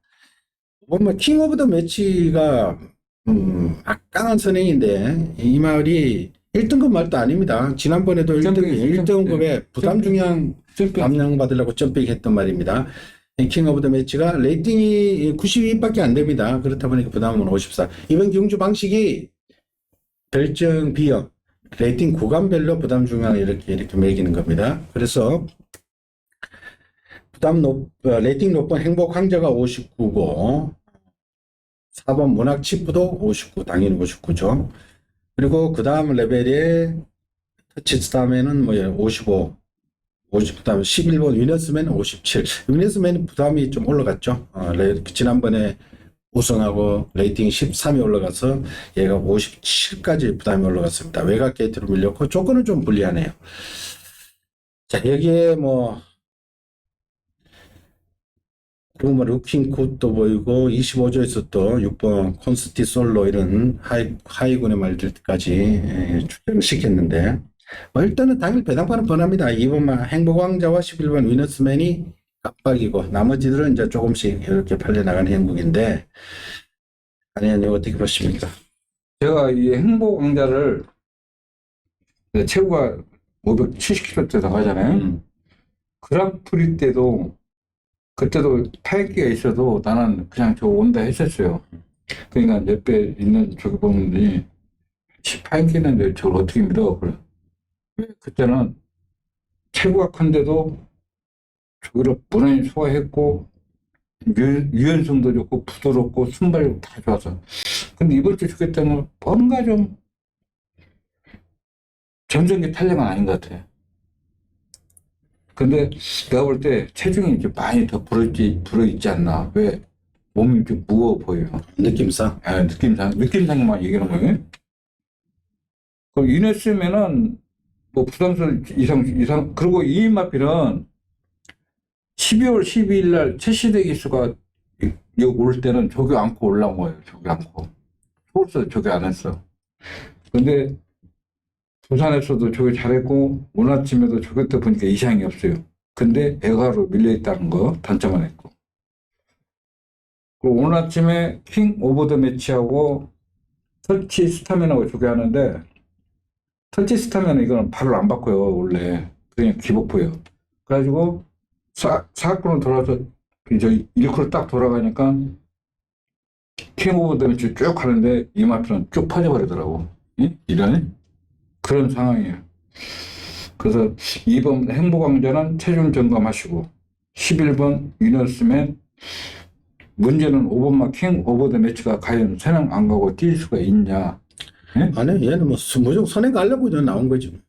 보면 킹 오브 더 매치가 막강한 선행인데, 이 말이 1등급 말도 아닙니다. 지난번에도 1등급에 부담 중량 감량 받으려고 점핑했던 말입니다. 킹 오브 더 매치가 레이팅이 92밖에 안 됩니다. 그렇다 보니까 부담은 54. 이번 경주 방식이 별정 B형 레이팅 구간별로 부담 중량을 이렇게 매기는 겁니다. 그래서 레이팅 높은 행복 황제가 59고, 4번 문학 치프도 59, 당연히 59죠. 그리고 그 다음 레벨에 터치스타면은 55, 그다음에 11번 위너스맨 57. 위너스맨은 부담이 좀 올라갔죠. 지난번에 우승하고 레이팅 13이 올라가서 얘가 57까지 부담이 올라갔습니다. 외곽 게이트로 밀렸고 조건은 좀 불리하네요. 자, 여기에 그리고 루킹 굿도 보이고 25조에서 또 6번 콘스티 솔로 이런 하이군의 말들까지 출전을 시켰는데, 일단은 당일 배당판은 뻔합니다. 2번만 행복왕자와 11번 위너스맨이 깜빡이고 나머지들은 이제 조금씩 이렇게 팔려나가는 행국인데, 아니면 이거 어떻게 보십니까? 제가 이 행복왕자를 체구가 570kg 때 나가잖아요. 그랑프리 때도 그때도 타격기가 있어도 나는 그냥 저 온다 했었어요. 그러니까 옆에 있는 저기 보는데 18기는데 저걸 어떻게 믿어? 그래. 그때는 체구가 큰데도 저기를 무난히 소화했고 유연성도 좋고 부드럽고 순발력 다 좋아서. 근데 이번 주 죽기 때문에 뭔가 좀 전성기 탄력은 아닌 것 같아. 근데 내가 볼 때 체중이 이제 많이 더 불어있지 않나. 왜? 몸이 좀 무거워 보여요. 느낌상? 느낌상만 얘기하는 거예요. 그럼 이랬으면은 뭐 부담선 이상 그리고 이 마필은 12월 12일 날 최시대 기수가 여기 올 때는 저기 안고 올라온 거예요. 저기 안고. 서울서 저기 안 했어. 근데 부산에서도 저기 잘했고 오늘 아침에도 저기 때 보니까 이상이 없어요. 근데 애가로 밀려있다는 거 단점만 했고. 그리고 오늘 아침에 킹 오버 더 매치하고 터치 스타면하고 저기 하는데 터치 스타면 이거는 발을 안 바꿔요. 원래 그냥 기복부예요. 그래가지고 사건으로 돌아서 저 1코를 딱 돌아가니까 킹 오브 더 매치 쭉 하는데 이 마피는 쭉 빠져버리더라고. 이런 그런 상황이에요. 그래서 2번 행복왕자는 체중 점검하시고 11번 위너스맨 문제는 5번마 킹 오브 더 매치가 과연 선행 안 가고 뛸 수가 있냐. 예? 아니 얘는 뭐 무조건 선행 가려고 나온 거지.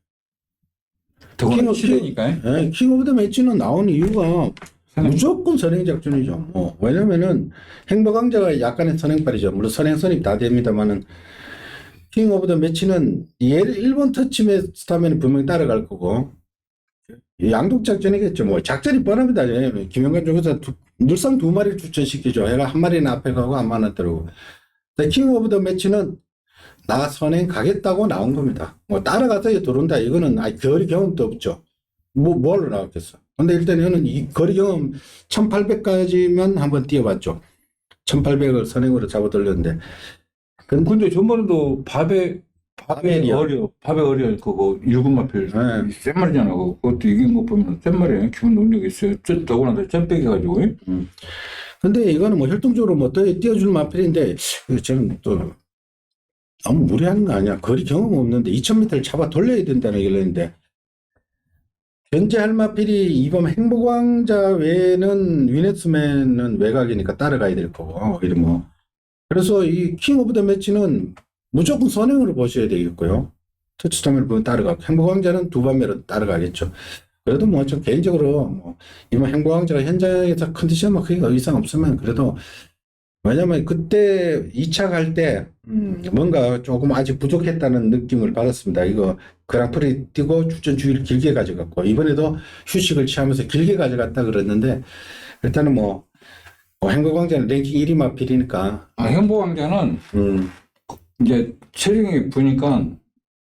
더구나 시대니까. 킹 오브 더 매치는 나온 이유가 무조건 선행 작전이죠. 왜냐면은 행복왕자가 약간의 선행발이죠. 물론 선행선이 다 됩니다만은 킹 오브 더 매치는 얘를 1번 터치면 스타면 분명히 따라갈 거고 양독 작전이겠죠. 뭐 작전이 뻔합니다. 김영관 쪽에서 늘상 2마리를 추천시키죠. 얘가 한 마리는 앞에 가고 한 마리는 들어오고. 킹 오브 더 매치는 나 선행 가겠다고 나온 겁니다. 뭐 따라가서 들어온다. 이거는 거리 경험도 없죠. 뭐로 나왔겠어. 근데 일단 이거는 이 거리 경험 1800까지만 한번 뛰어봤죠. 1800을 선행으로 잡아들렸는데. 근데 전번에도 밥에 바벨이요. 어려 그거 1군 마필 센 말이잖아. 그것도 이긴 거 보면 센 말이에요. 기본 능력이 있어요. 더구나 잼빼기 가지고. 근데 이거는 뭐 혈통적으로 뭐 띄워주는 마필인데 저는 또 너무 무리하는 거 아니야. 거리 경험 없는데 2000m를 잡아 돌려야 된다는 얘기를 했는데 현재 할 마필이 이번 행복왕자 외에는 위네스맨은 외곽이니까 따라가야 될 거고 이런 뭐 그래서 이 킹 오브 더 매치는 무조건 선행으로 보셔야 되겠고요. 터치점을 보면 따라가고 행복왕자는 2번매로 따라가겠죠. 그래도 뭐 좀 개인적으로 뭐 이번 행복왕자가 현장에서 컨디션 뭐 크게 이상 없으면 그래도 왜냐면 그때 2차 갈 때 뭔가 조금 아직 부족했다는 느낌을 받았습니다. 이거 그랑프리 뛰고 출전 주기를 길게 가져갔고 이번에도 휴식을 취하면서 길게 가져갔다 그랬는데 일단은 뭐 행복왕자는 랭킹 1위 마필이니까 행복왕자는 이제 체중이 부니까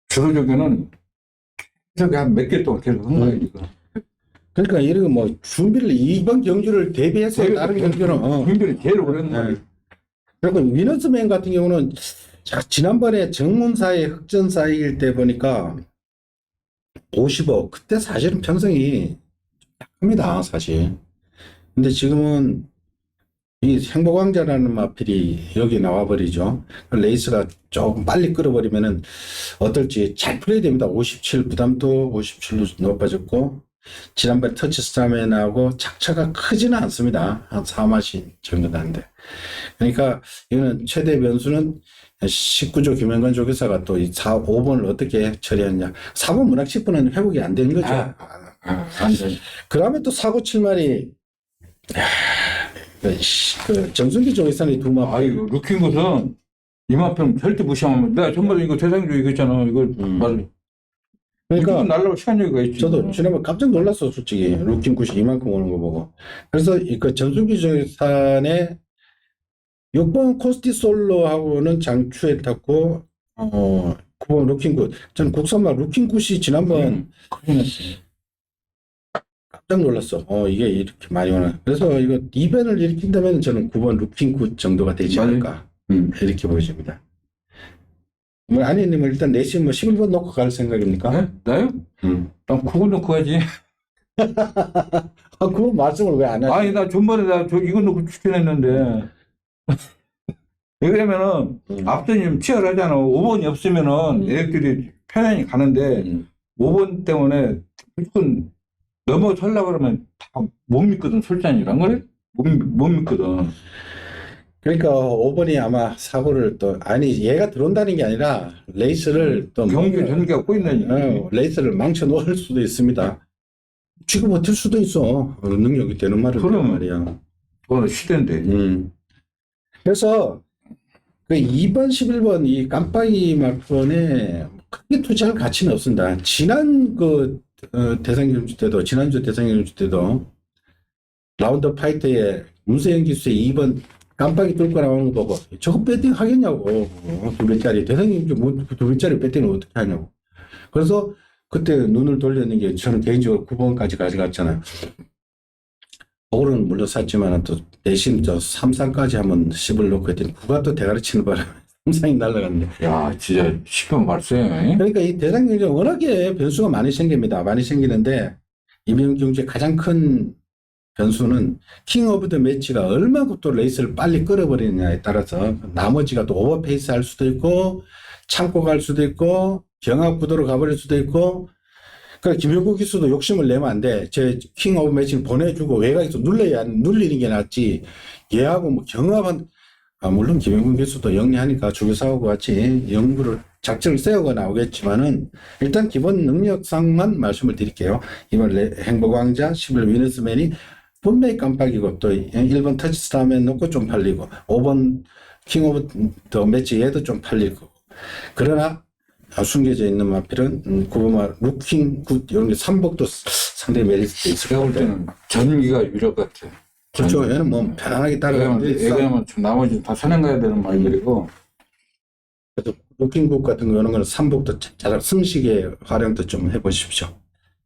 주로적에는 저기 한 몇 개 동안 계속 한 거예요. 이거. 그러니까 이런 뭐 준비를 이번 경주를 대비해서 다른 경주는 준비를 제일 오래 했는 거예요. 그리고 위너스맨 같은 경우는 지난번에 정문사의 흑전사이길 때 보니까 55 그때 사실은 편성이 약합니다 사실. 근데 지금은 이 행복왕자라는 마필이 여기 나와버리죠. 레이스가 조금 빨리 끌어버리면은 어떨지 잘 플레이 됩니다. 57 부담도 57로 높아졌고 지난번에 터치 스타맨하고 착차가 크지는 않습니다. 한 4마신 정도 나는데. 그러니까 이거는 최대 변수는 19조 김영관 조교사가 또 이 4, 5번을 어떻게 처리하느냐. 4번 문학 10번은 회복이 안 되는 거죠. 안 돼. 그 다음에 또 사고 7마리 그 정순기 조교사는 2마. 아이고, 루킹 것은 이만큼 절대 무시하면 내가 전번에 이거 대상조 이거 있잖아. 이거 맞아. 그러니까 날라고 시간 여기가 있지. 저도 지난번 깜짝 놀랐어 솔직히 루킹 굿이 이만큼 오는 거 보고. 그래서 그 정순기 조교사의 6번 코스티 솔로하고는 장추에 탔고 9번 루킹 굿. 저는 국산막 루킹 굿이 지난번 깜짝 놀랐어. 이게 이렇게 많이 오나. 그래서 이거 이변을 일으킨다면 저는 9번 루킹 굿 정도가 되지 않을까. 이렇게 보여집니다. 뭐, 아니님은 일단 내심 뭐 11번 놓고 갈 생각입니까? 네? 나요? 난 그거 넣고 가지. 그거 말씀을 왜 안 하지? 아니, 나 전번에 이거 넣고 추천했는데. 왜냐면은, 앞전이 좀 치열하잖아. 5번이 없으면은 애들이 편안히 가는데, 5번 때문에 무조건 넘어서려고 그러면 다 못 믿거든, 솔찬이란 그래? 못 믿거든. 그러니까 5번이 아마 사고를 또 아니 얘가 들어온다는 게 아니라 레이스를 또 경기 전개가 꼬인다니까. 레이스를 망쳐 놓을 수도 있습니다. 지금 버틸 수도 있어. 능력이 되는 말은 그럼. 말이야. 그거는 시대인데. 그래서 그 2번 11번 이 깜빡이 막번에 크게 투자할 가치는 없습니다. 지난 대상경주 때도, 지난주 대상경주 때도 라운드 파이터에 문세영 기수의 2번 깜빡이 뚫고 나오는 거 보고 저거 배팅 하겠냐고. 두 배짜리 대상경주 두 배짜리 배팅은 어떻게 하냐고. 그래서 그때 눈을 돌렸는 게 저는 개인적으로 9번까지 가져갔잖아요. 오늘은 물론 샀지만 또 대신 저 3상까지 한번 10을 놓고 했더니 9가 또 대가리 치는 바람에 3상이 날아갔는데. 야, 진짜 10번 말세. 그러니까 이 대상경제 워낙에 변수가 많이 생깁니다. 많이 생기는데 이번 경주의 가장 큰 변수는 킹 오브 더 매치가 얼마큼 또 레이스를 빨리 끌어버리느냐에 따라서 나머지가 또 오버페이스 할 수도 있고 참고 갈 수도 있고 경합 구도로 가버릴 수도 있고. 그러니까 김효구 기수도 욕심을 내면 안 돼. 제 킹 오브 매치를 보내주고 외곽에서 눌리는 게 낫지. 얘하고 뭐 경합한 물론 김효구 기수도 영리하니까 주교사하고 같이 연구를 작전을 세우고 나오겠지만은 일단 기본 능력상만 말씀을 드릴게요. 이번 행복왕자 11 위너스맨이 분명히 깜빡이고 또 1번 터치스타면 놓고 좀 팔리고 5번 킹 오브 더 매치 얘도 좀 팔리고. 그러나 숨겨져 있는 마필은 9번마 루킹 굿 이런 게 3복도 상당히 메리트 있을 제가 것 볼 같아요. 때는 전기가 유력 같아. 그렇죠. 얘는 뭐 편안하게 따라가는데 얘기하면 나머지 다 선행 가야 되는 말들이고. 그래서 루킹 굿 같은 거 이런 거는 3복도 잘 승식의 활용도 좀 해보십시오.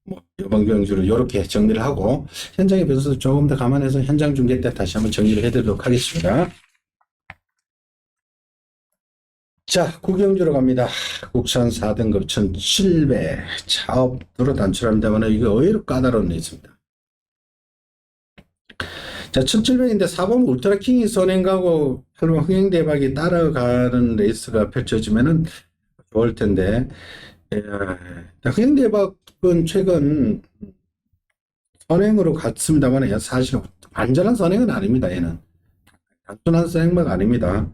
뭐 이번 경주를 이렇게 정리를 하고 현장의 변수도 조금 더 감안해서 현장 중계 때 다시 한번 정리를 해드리도록 하겠습니다. 자, 구경주로 갑니다. 국산 4등급 1700 차업으로 단출합니다만 이게 의외로 까다로운 레이스입니다. 자, 1700인데 4번 울트라킹이 선행가고 8번 흥행대박이 따라가는 레이스가 펼쳐지면은 좋을 텐데, 흥행대박은 최근 선행으로 갔습니다만 사실은 완전한 선행은 아닙니다. 얘는 단순한 선행막 아닙니다.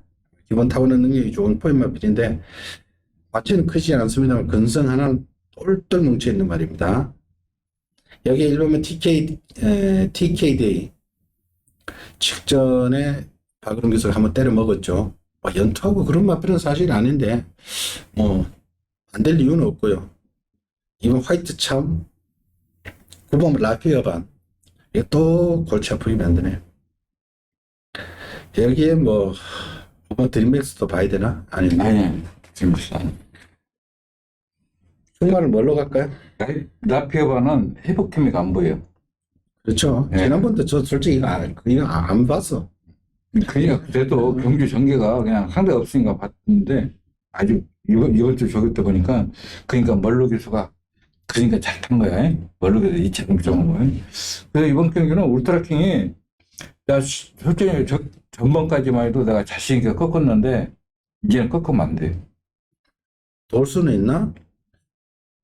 기본 타고난 능력이 좋은 포인마필인데 과체는 크지 않습니다만 근성 하나는 똘똘 뭉쳐있는 말입니다. 여기에 1번은 TKD 직전에 박은홍 기수가 한번 때려 먹었죠. 연투하고 그런 마필은 사실 아닌데 뭐 안 될 이유는 없고요. 이번 화이트 참 9번 라피어반 이게 또 골치 아프게 만드네요. 여기에 뭐 5번 드림맥스도 봐야 되나? 아니, 지금 승마를 뭘로 갈까요? 라피어바는 회복 케미가 안 보여요. 그렇죠. 네. 지난번도 저 솔직히 이거 안 봤어. 그냥 그래도 경주 전개가 그냥 상대 없으니까 봤는데 아주 이번 주 저기 때 보니까 그러니까 멀로 기수가 그러니까 잘 탄 거야. 멀로 기수 2차 정도. 그래서 이번 경기는 울트라킹이 나 솔직히 전번까지만 해도 내가 자신 있게 꺾었는데 이제는 꺾으면 안 돼. 돌 수는 있나?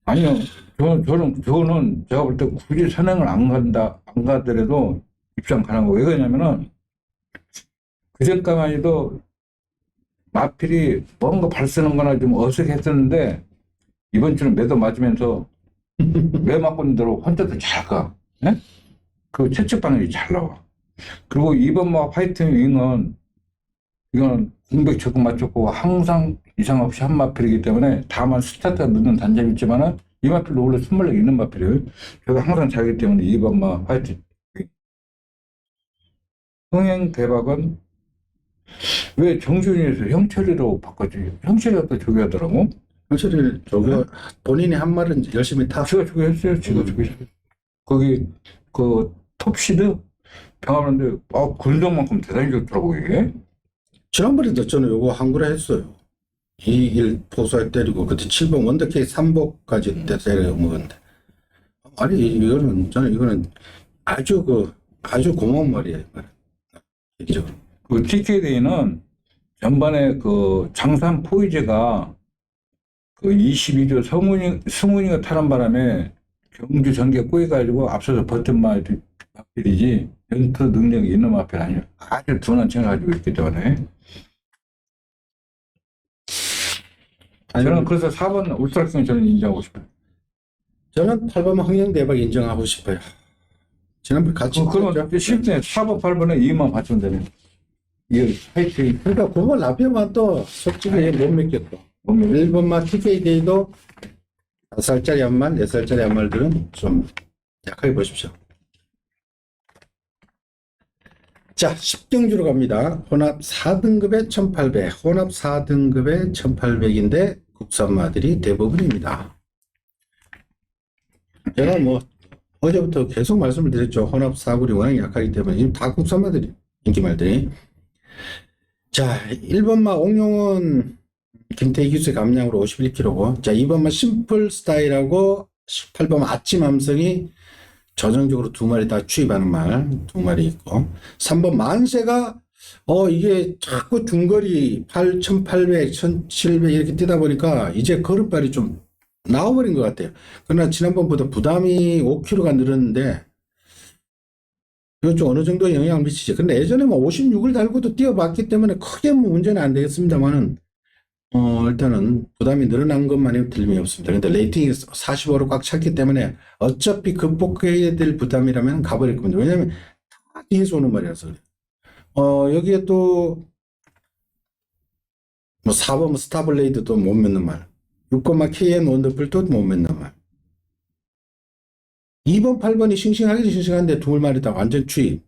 아니요. 저는 제가 볼 때 굳이 선행을 안 가더라도 입장 가는 거. 왜 그러냐면은 그전까만 해도 마필이 뭔가 발 쓰는 거나 좀 어색했었는데 이번 주는 매도 맞으면서 매 맞고 있는 대로 혼자도 잘 가. 예? 그 채찍 방향이 잘 나와. 그리고 이번 화이트 윙은 이건 공백 적응 맞췄고 항상 이상 없이 한 마필이기 때문에 다만 스타트가 늦는 단점이 있지만은 이 마필도 원래 순발력이 있는 마필이에요. 제가 항상 잘기 때문에 이번 화이트 윙. 흥행 대박은 왜 정준이에서 형철이로 바꿨지? 형철이가 또 조교하더라고. 확실히 저거 본인이 한 말은 열심히 타. 제가 조교했어요. 제가 조교했어요. 거기 그 톱시드 병하는데 근성만큼 대단히 좋더라고 이게. 지난번에도 저는 요거 한구라 했어요. 2일 포수할 때리고 그때 7번 원더케이 3복까지 때려 먹었는데 아니 이거는 아주 고마운 말이에요. 개인적으로. 그 TKD는 전반에 그 장산 포이제가 그 22조 승훈이가 타는 바람에 경주 전개 꼬여가지고 앞서서 버튼 마필이지 연투 능력이 있는 마필 아니에요. 아주 둔한 층을 가지고 있기 때문에. 저는 그래서 4번 울트라킹 저는 인정하고 싶어요. 저는 8번 흥행대박 인정하고 싶어요. 지난번 같이 그러면 쉽네. 4번 8번에 2만 받치면 되네. 이게 하이트. 그러니까 9번 라피어만 또 솔직히 못 믿겠다. 1번마 TKD도 5살짜리 한 말, 4살짜리 한 말들은 좀 약하게 보십시오. 자, 10경주로 갑니다. 혼합 4등급에 1800, 혼합 4등급에 1800인데 국산마들이 대부분입니다. 제가 뭐 어제부터 계속 말씀을 드렸죠. 혼합 4굴이 워낙 약하기 때문에 지금 다 국산마들이, 인기말들이. 자, 1번마 옥룡은 김태희 기수의 감량으로 51kg고, 자, 2번마 심플 스타일하고 18번 아침 함성이 전형적으로 2마리 다 추입하는 말 2마리 있고, 3번 만세가 이게 자꾸 중거리 8,800, 1,700 이렇게 뛰다 보니까 이제 걸음발이 좀 나와버린 것 같아요. 그러나 지난번보다 부담이 5kg가 늘었는데 이건 좀 어느 정도 영향을 미치죠. 근데 예전에 뭐 56을 달고도 뛰어봤기 때문에 크게 뭐 문제는 안 되겠습니다만은 일단은 부담이 늘어난 것만이 틀림이 없습니다. 근데 레이팅이 45로 꽉 찼기 때문에 어차피 극복해야 될 부담이라면 가버릴 겁니다. 왜냐면 다 뒤에서 오는 말이라서 그래요. 여기에 또 뭐 4번 스타블레이드도 못 맺는 말, 6번 KN 원더풀도 못 맺는 말, 2번 8번이 싱싱하게 싱싱한데 2마리 다 완전 추입.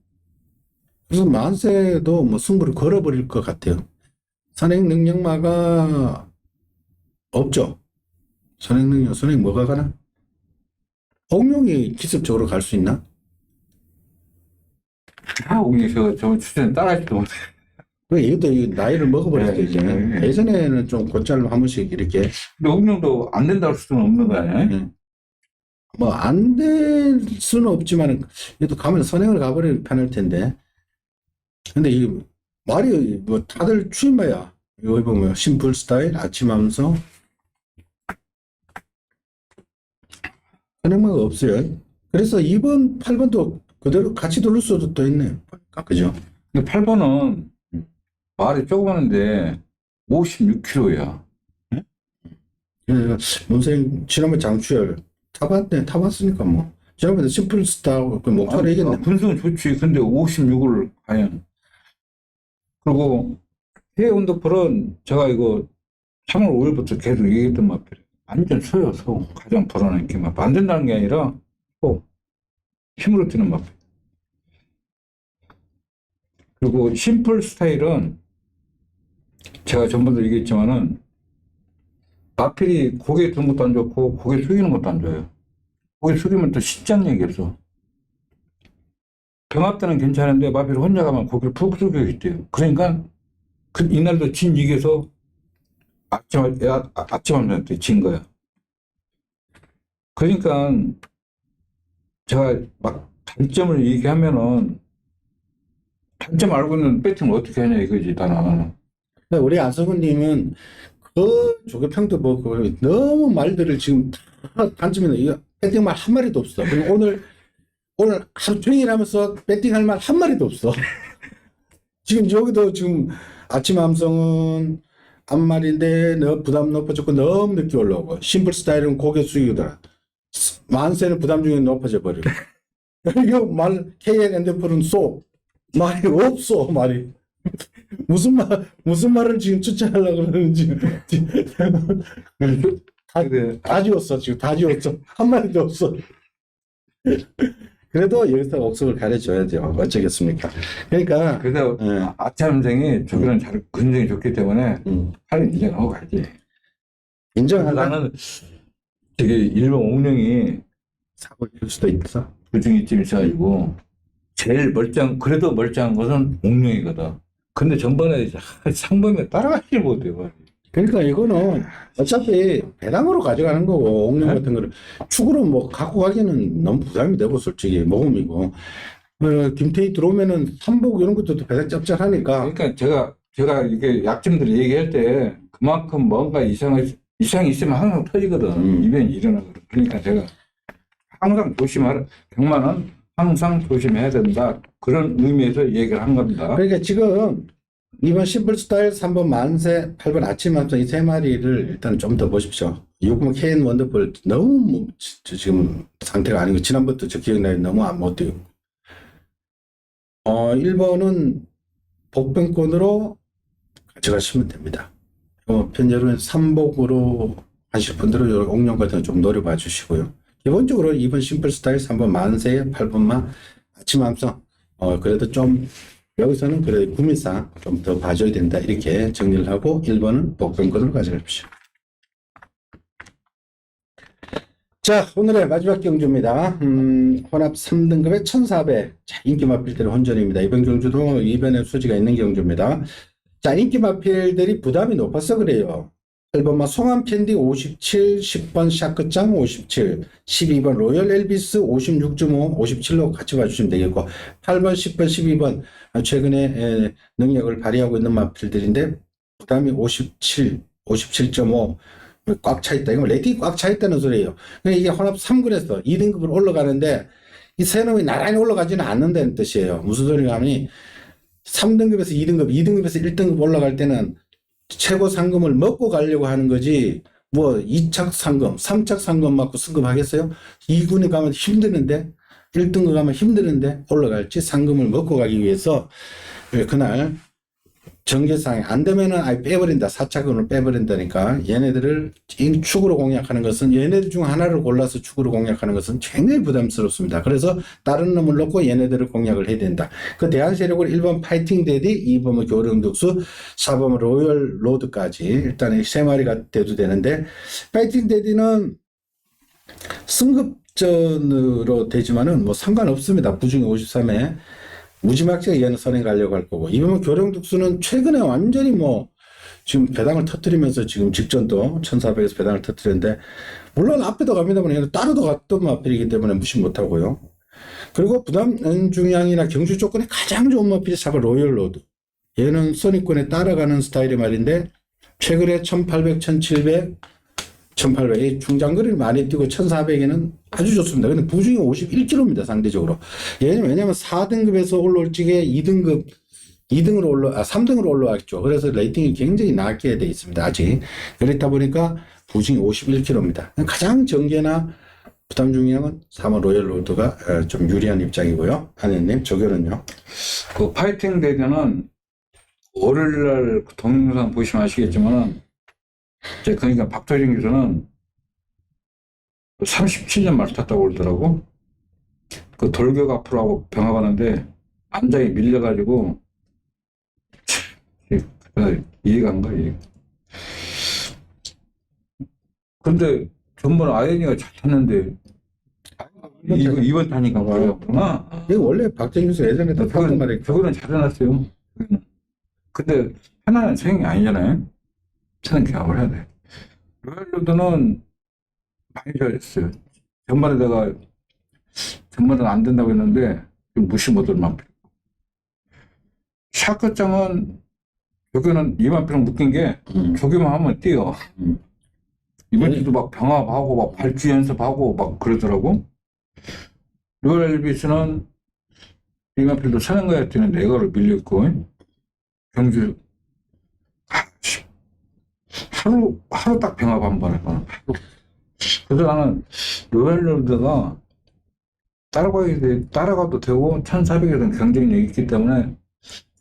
그래서 만세도 뭐 승부를 걸어버릴 것 같아요. 선행 능력마가 없죠. 선행 능력, 선행 뭐가 가나? 옥룡이 기습적으로 갈 수 있나? 옥룡이 저 추천 따라하지도 못해. 이것도 나이를 먹어버렸죠, 네, 이제. 네. 예전에는 좀 곧잘로 한 번씩 이렇게. 근데 옥룡도 안 된다고 할 수는 없는 거 아니야? 뭐, 안 될 수는 없지만, 그래도 가면 선행을 가버리면 편할 텐데. 근데 이 말이 뭐 다들 추임마야. 여기 보면 심플 스타일, 아침 함성. 선행마가 없어요. 그래서 2번, 8번도 그대로 같이 돌릴 수도 또 있네. 그죠? 근데 8번은 말이 조그마한데 56kg야. 문생 지난번 장추열 타봤으니까 뭐. 지난번에 심플 스타하고 그 목표를 이겼네. 분수는 좋지. 근데 56을 과연. 그리고 해외 온도풀은 제가 이거 3월 5일부터 계속 얘기했던 마필. 완전 소요, 소. 가장 불안한 게 안 된다는 게 아니라 소. 힘으로 뛰는 마필. 그리고 심플 스타일은 제가 전번도 얘기했지만은 마필이 고개 드는 것도 안 좋고 고개 숙이는 것도 안 좋아요. 고개 숙이면 또 쉽다는 얘기 없어. 병합 때는 괜찮은데 마필이 혼자 가면 고개를 푹 숙여 있대요. 그러니까 이날도 진 이겨서 아침함정한테 진 거야. 그러니까 제가 막 단점을 얘기하면은 단점 알고 있는 배팅을 어떻게 하냐 이거지 나는. 우리 안성훈님은 그 조교평도 보고 너무 말들을 지금 다 단점에는 이거 배팅말 한 마리도 없어. 그리고 오늘 하루 종일 하면서 배팅할 말 한 마리도 없어. 지금 여기도 지금 아침 함성은 앞말인데 너 부담 높아졌고 너무 늦게 올라오고, 심플 스타일은 고개 숙이더라. 만세는 부담 중에 높아져 버리고. 이거 말 KN 엔더풀은 말이 없어. 말이 무슨 말을 지금 추천하려고 그러는지 다 지웠어. 지금 다 지웠어. 한 마리도 없어. 그래도 여기서 옥석을 가려줘야죠. 어쩌겠습니까? 그러니까 그래서 아차함정이 조교는 굉장히 좋기 때문에 하루 인정하고 가지. 인정하려면 나는 되게 일본 옥룡이 사고 칠 수도 있어. 그중에 있어가지고 제일 그래도 멀쩡한 것은 옥룡이거든. 근데 전번에 상범에 따라가지 못해요. 그러니까 이거는 어차피 배당으로 가져가는 거고, 옥룡 같은 거를 축으로 뭐 갖고 가기는 너무 부담이 되고, 솔직히 모험이고. 김태희 들어오면은 삼복 이런 것도 배당 짭짤하니까. 그러니까 제가 이게 약점들 얘기할 때 그만큼 뭔가 이상이 있으면 항상 터지거든. 이변이 일어나거든. 그러니까 제가 항상 경마는 항상 조심해야 된다. 그런 의미에서 얘기를 한 겁니다. 그러니까 지금 2번 심플 스타일, 3번 만세, 8번 아침 함성 이 세 마리를 일단 좀 더 보십시오. 6번 KN 원더풀 너무 지금 상태가 아니고, 지난번부터 저 기억나요. 너무 못 뛰고. 1번은 복병권으로 가져가시면 됩니다. 편제로는 삼복으로 하실 분들은 요 옥룡 같은 거 좀 노려봐 주시고요. 기본적으로 2번 심플 스타일, 3번 만세, 8번만 아침 함성. 그래도 좀 여기서는 그래도 구민상 좀 더 봐줘야 된다. 이렇게 정리를 하고 1번은 복병권으로 가져가십시오. 자, 오늘의 마지막 경주입니다. 혼합 3등급의 1400. 자, 인기 마필들의 혼전입니다. 이번 경주도 2번의 수지가 있는 경주입니다. 자, 인기 마필들이 부담이 높아서 그래요. 1번만 송암 캔디 57, 10번 샤크짱 57, 12번 로열 엘비스 56.5, 57로 같이 봐주시면 되겠고, 8번, 10번, 12번 최근에 능력을 발휘하고 있는 마필들인데 부담이 57, 57.5 꽉 차 있다. 이건 레이팅이 꽉 차 있다는 소리예요. 그러니까 이게 혼합 3군에서 2등급으로 올라가는데 이 세 놈이 나란히 올라가지는 않는다는 뜻이에요. 무슨 소리가 하니 3등급에서 2등급, 2등급에서 1등급 올라갈 때는 최고 상금을 먹고 가려고 하는 거지, 뭐 2착 상금, 3착 상금 맞고 승급하겠어요? 2군에 가면 힘드는데, 1등급 가면 힘드는데 올라갈지 상금을 먹고 가기 위해서 그날 전개상에 안 되면은 아예 빼버린다. 4차금을 빼버린다니까. 얘네들을 축으로 공략하는 것은, 얘네들 중 하나를 골라서 축으로 공략하는 것은 굉장히 부담스럽습니다. 그래서 다른 놈을 놓고 얘네들을 공략을 해야 된다. 그 대한세력으로 1번 파이팅 데디, 2번은 교령독수, 4번은 로열 로드까지 일단 세 마리가 돼도 되는데, 파이팅 데디는 승급전으로 되지만은 뭐 상관없습니다. 부중이 53에 무지막지하게 얘는 선행 가려고 할 거고, 이번 교령독수는 최근에 완전히 뭐 지금 배당을 터뜨리면서 지금 직전도 1400에서 배당을 터뜨렸는데, 물론 앞에도 갑니다만 얘는 따로도 갔던 마필이기 때문에 무시 못하고요. 그리고 부담 중량이나 경주 조건에 가장 좋은 마필이 4번 로열 로드. 얘는 선입권에 따라가는 스타일의 말인데 최근에 1800, 1700, 1800이 중장거리를 많이 뛰고 1400에는 아주 좋습니다. 근데 부중이 51kg입니다. 상대적으로. 왜냐면 4등급에서 올라올 적에 2등급, 3등으로 올라왔죠. 그래서 레이팅이 굉장히 낮게 돼 있습니다. 아직. 그렇다 보니까 부중이 51kg입니다. 가장 정계나 부담 중량은 3번 로열 로드가 좀 유리한 입장이고요. 하느님, 조결은요? 그 파이팅 대전은 월요일날 동영상 보시면 아시겠지만은, 그러니까 박도진 기사는 37년 말 탔다고 그러더라고. 그 돌격 앞으로 하고 병합하는데 안장이 밀려가지고 이해가 안 가. 근데 전번 아연이가 잘 탔는데 이번 타니까 그러구나. 이거 원래 박정희 교수 예전에 다 탔단 말이에요. 저거는 잘 해놨어요. 근데 편안한 생이 아니잖아요. 편한 경합을 해야 돼. 로얄로드는 많이 잘했어요. 전반에 안 된다고 했는데 무시 못할만. 샤크장은 여기는 이만큼 묶인 게 조기만 하면 뛰어. 이번 주도 막 병합하고 막 발주 연습하고 막 그러더라고. 로얄 엘비스는 이만필도 사는 거야 뛰는 내가로 밀려있고, 경주 하루 딱 병합 한 번 했거든. 그래서 나는 로얄로드가 따라가도 되고 1400에서는 경쟁력이 있기 때문에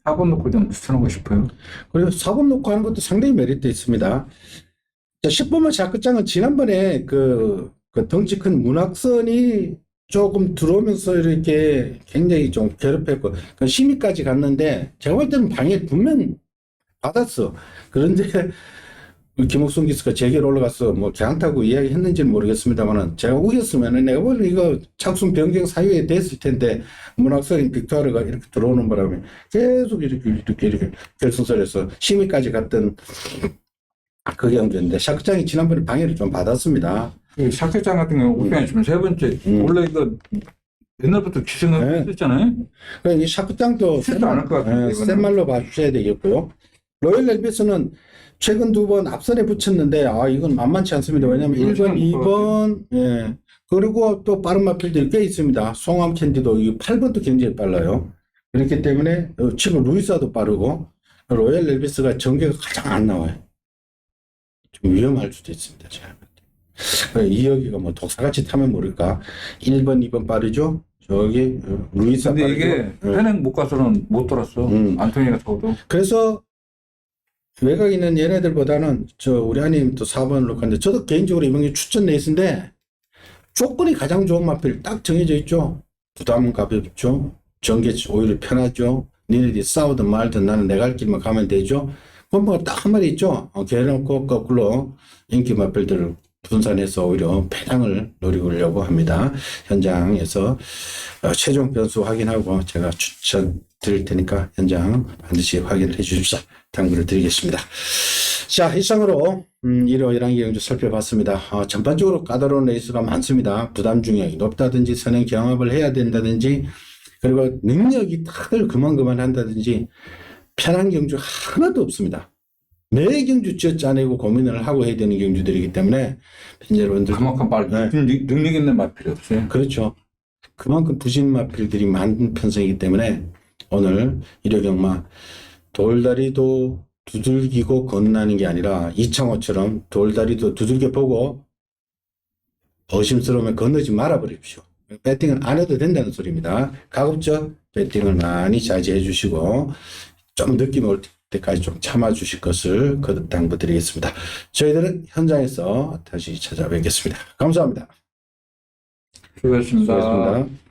4번 놓고 좀 추천하고 싶어요. 그리고 4번 놓고 하는 것도 상당히 메리트 있습니다. 자, 10번만 샤크장은 지난번에 그 덩치 큰 문학선이 조금 들어오면서 이렇게 굉장히 좀 괴롭혔고, 심의까지 갔는데 제가 볼 때는 방해 분명 받았어. 그런데 김옥순 기수가 제기로 올라가서 뭐 개항타고 이야기했는지는 모르겠습니다만은, 제가 우겼으면은 내가 보기에는 이거 착순 변경 사유에 됐을 텐데, 문학선인 빅토르가 이렇게 들어오는 바람에 계속 이렇게 결승선에서 심의까지 갔던 그 경주인데, 샤크장이 지난번에 방해를 좀 받았습니다. 샤크장 같은 경우 우편이지만 세 번째 원래 이거 옛날부터 기승을 했잖아요. 그러니까 이 샤크장도 쉽지 않을 것 같아요. 센 말로 봐주셔야 되겠고요. 로열 엘비스는 최근 2번 앞선에 붙였는데, 이건 만만치 않습니다. 왜냐면 1번, 2번, 예. 그리고 또 빠른 마필들이 꽤 있습니다. 송암 캔디도 8번도 굉장히 빨라요. 그렇기 때문에 지금 루이사도 빠르고, 로열 엘비스가 전개가 가장 안 나와요. 좀 위험할 수도 있습니다. 제가. 이여기가 뭐 독사같이 타면 모를까. 1번, 2번 빠르죠? 저기 루이사 근데 빠르죠? 이게 현행 못 가서는 못 돌았어. 안토니가 타고도. 그래서 외곽에 있는 얘네들보다는 우리 아님 또 4번으로 갔는데 저도 개인적으로 이번 추천 레이스인데 조건이 가장 좋은 마필 딱 정해져 있죠. 부담은 가볍죠. 전개 오히려 편하죠. 니네들이 싸우든 말든 나는 내 갈 길만 가면 되죠. 그건 딱 한 마디 있죠. 개놓고 거꾸로 인기 마필들을 분산해서 오히려 배당을 노리려고 합니다. 현장에서 최종 변수 확인하고 제가 추천 드릴 테니까 현장 반드시 확인을 해 주십시오. 당부를 드리겠습니다. 자, 이상으로 1호 1학기 경주 살펴봤습니다. 전반적으로 까다로운 레이스가 많습니다. 부담 중량이 높다든지 선행 경합을 해야 된다든지 그리고 능력이 다들 그만그만 한다든지 편한 경주 하나도 없습니다. 매 경주 쥐어짜내고 고민을 하고 해야 되는 경주들이기 때문에 여러분들 그만큼 능력 있는 마필이 없어요. 그렇죠. 그만큼 부진 마필들이 많은 편성이기 때문에 오늘 일요경마 돌다리도 두들기고 건너는 게 아니라 이창호처럼 돌다리도 두들겨 보고 의심스러우면 건너지 말아 버립시오. 배팅은 안 해도 된다는 소리입니다. 가급적 배팅을 많이 자제해 주시고 좀 느낌 올 때까지 좀 참아 주실 것을 거듭 당부드리겠습니다. 저희들은 현장에서 다시 찾아뵙겠습니다. 감사합니다. 수고하셨습니다. 수고하셨습니다.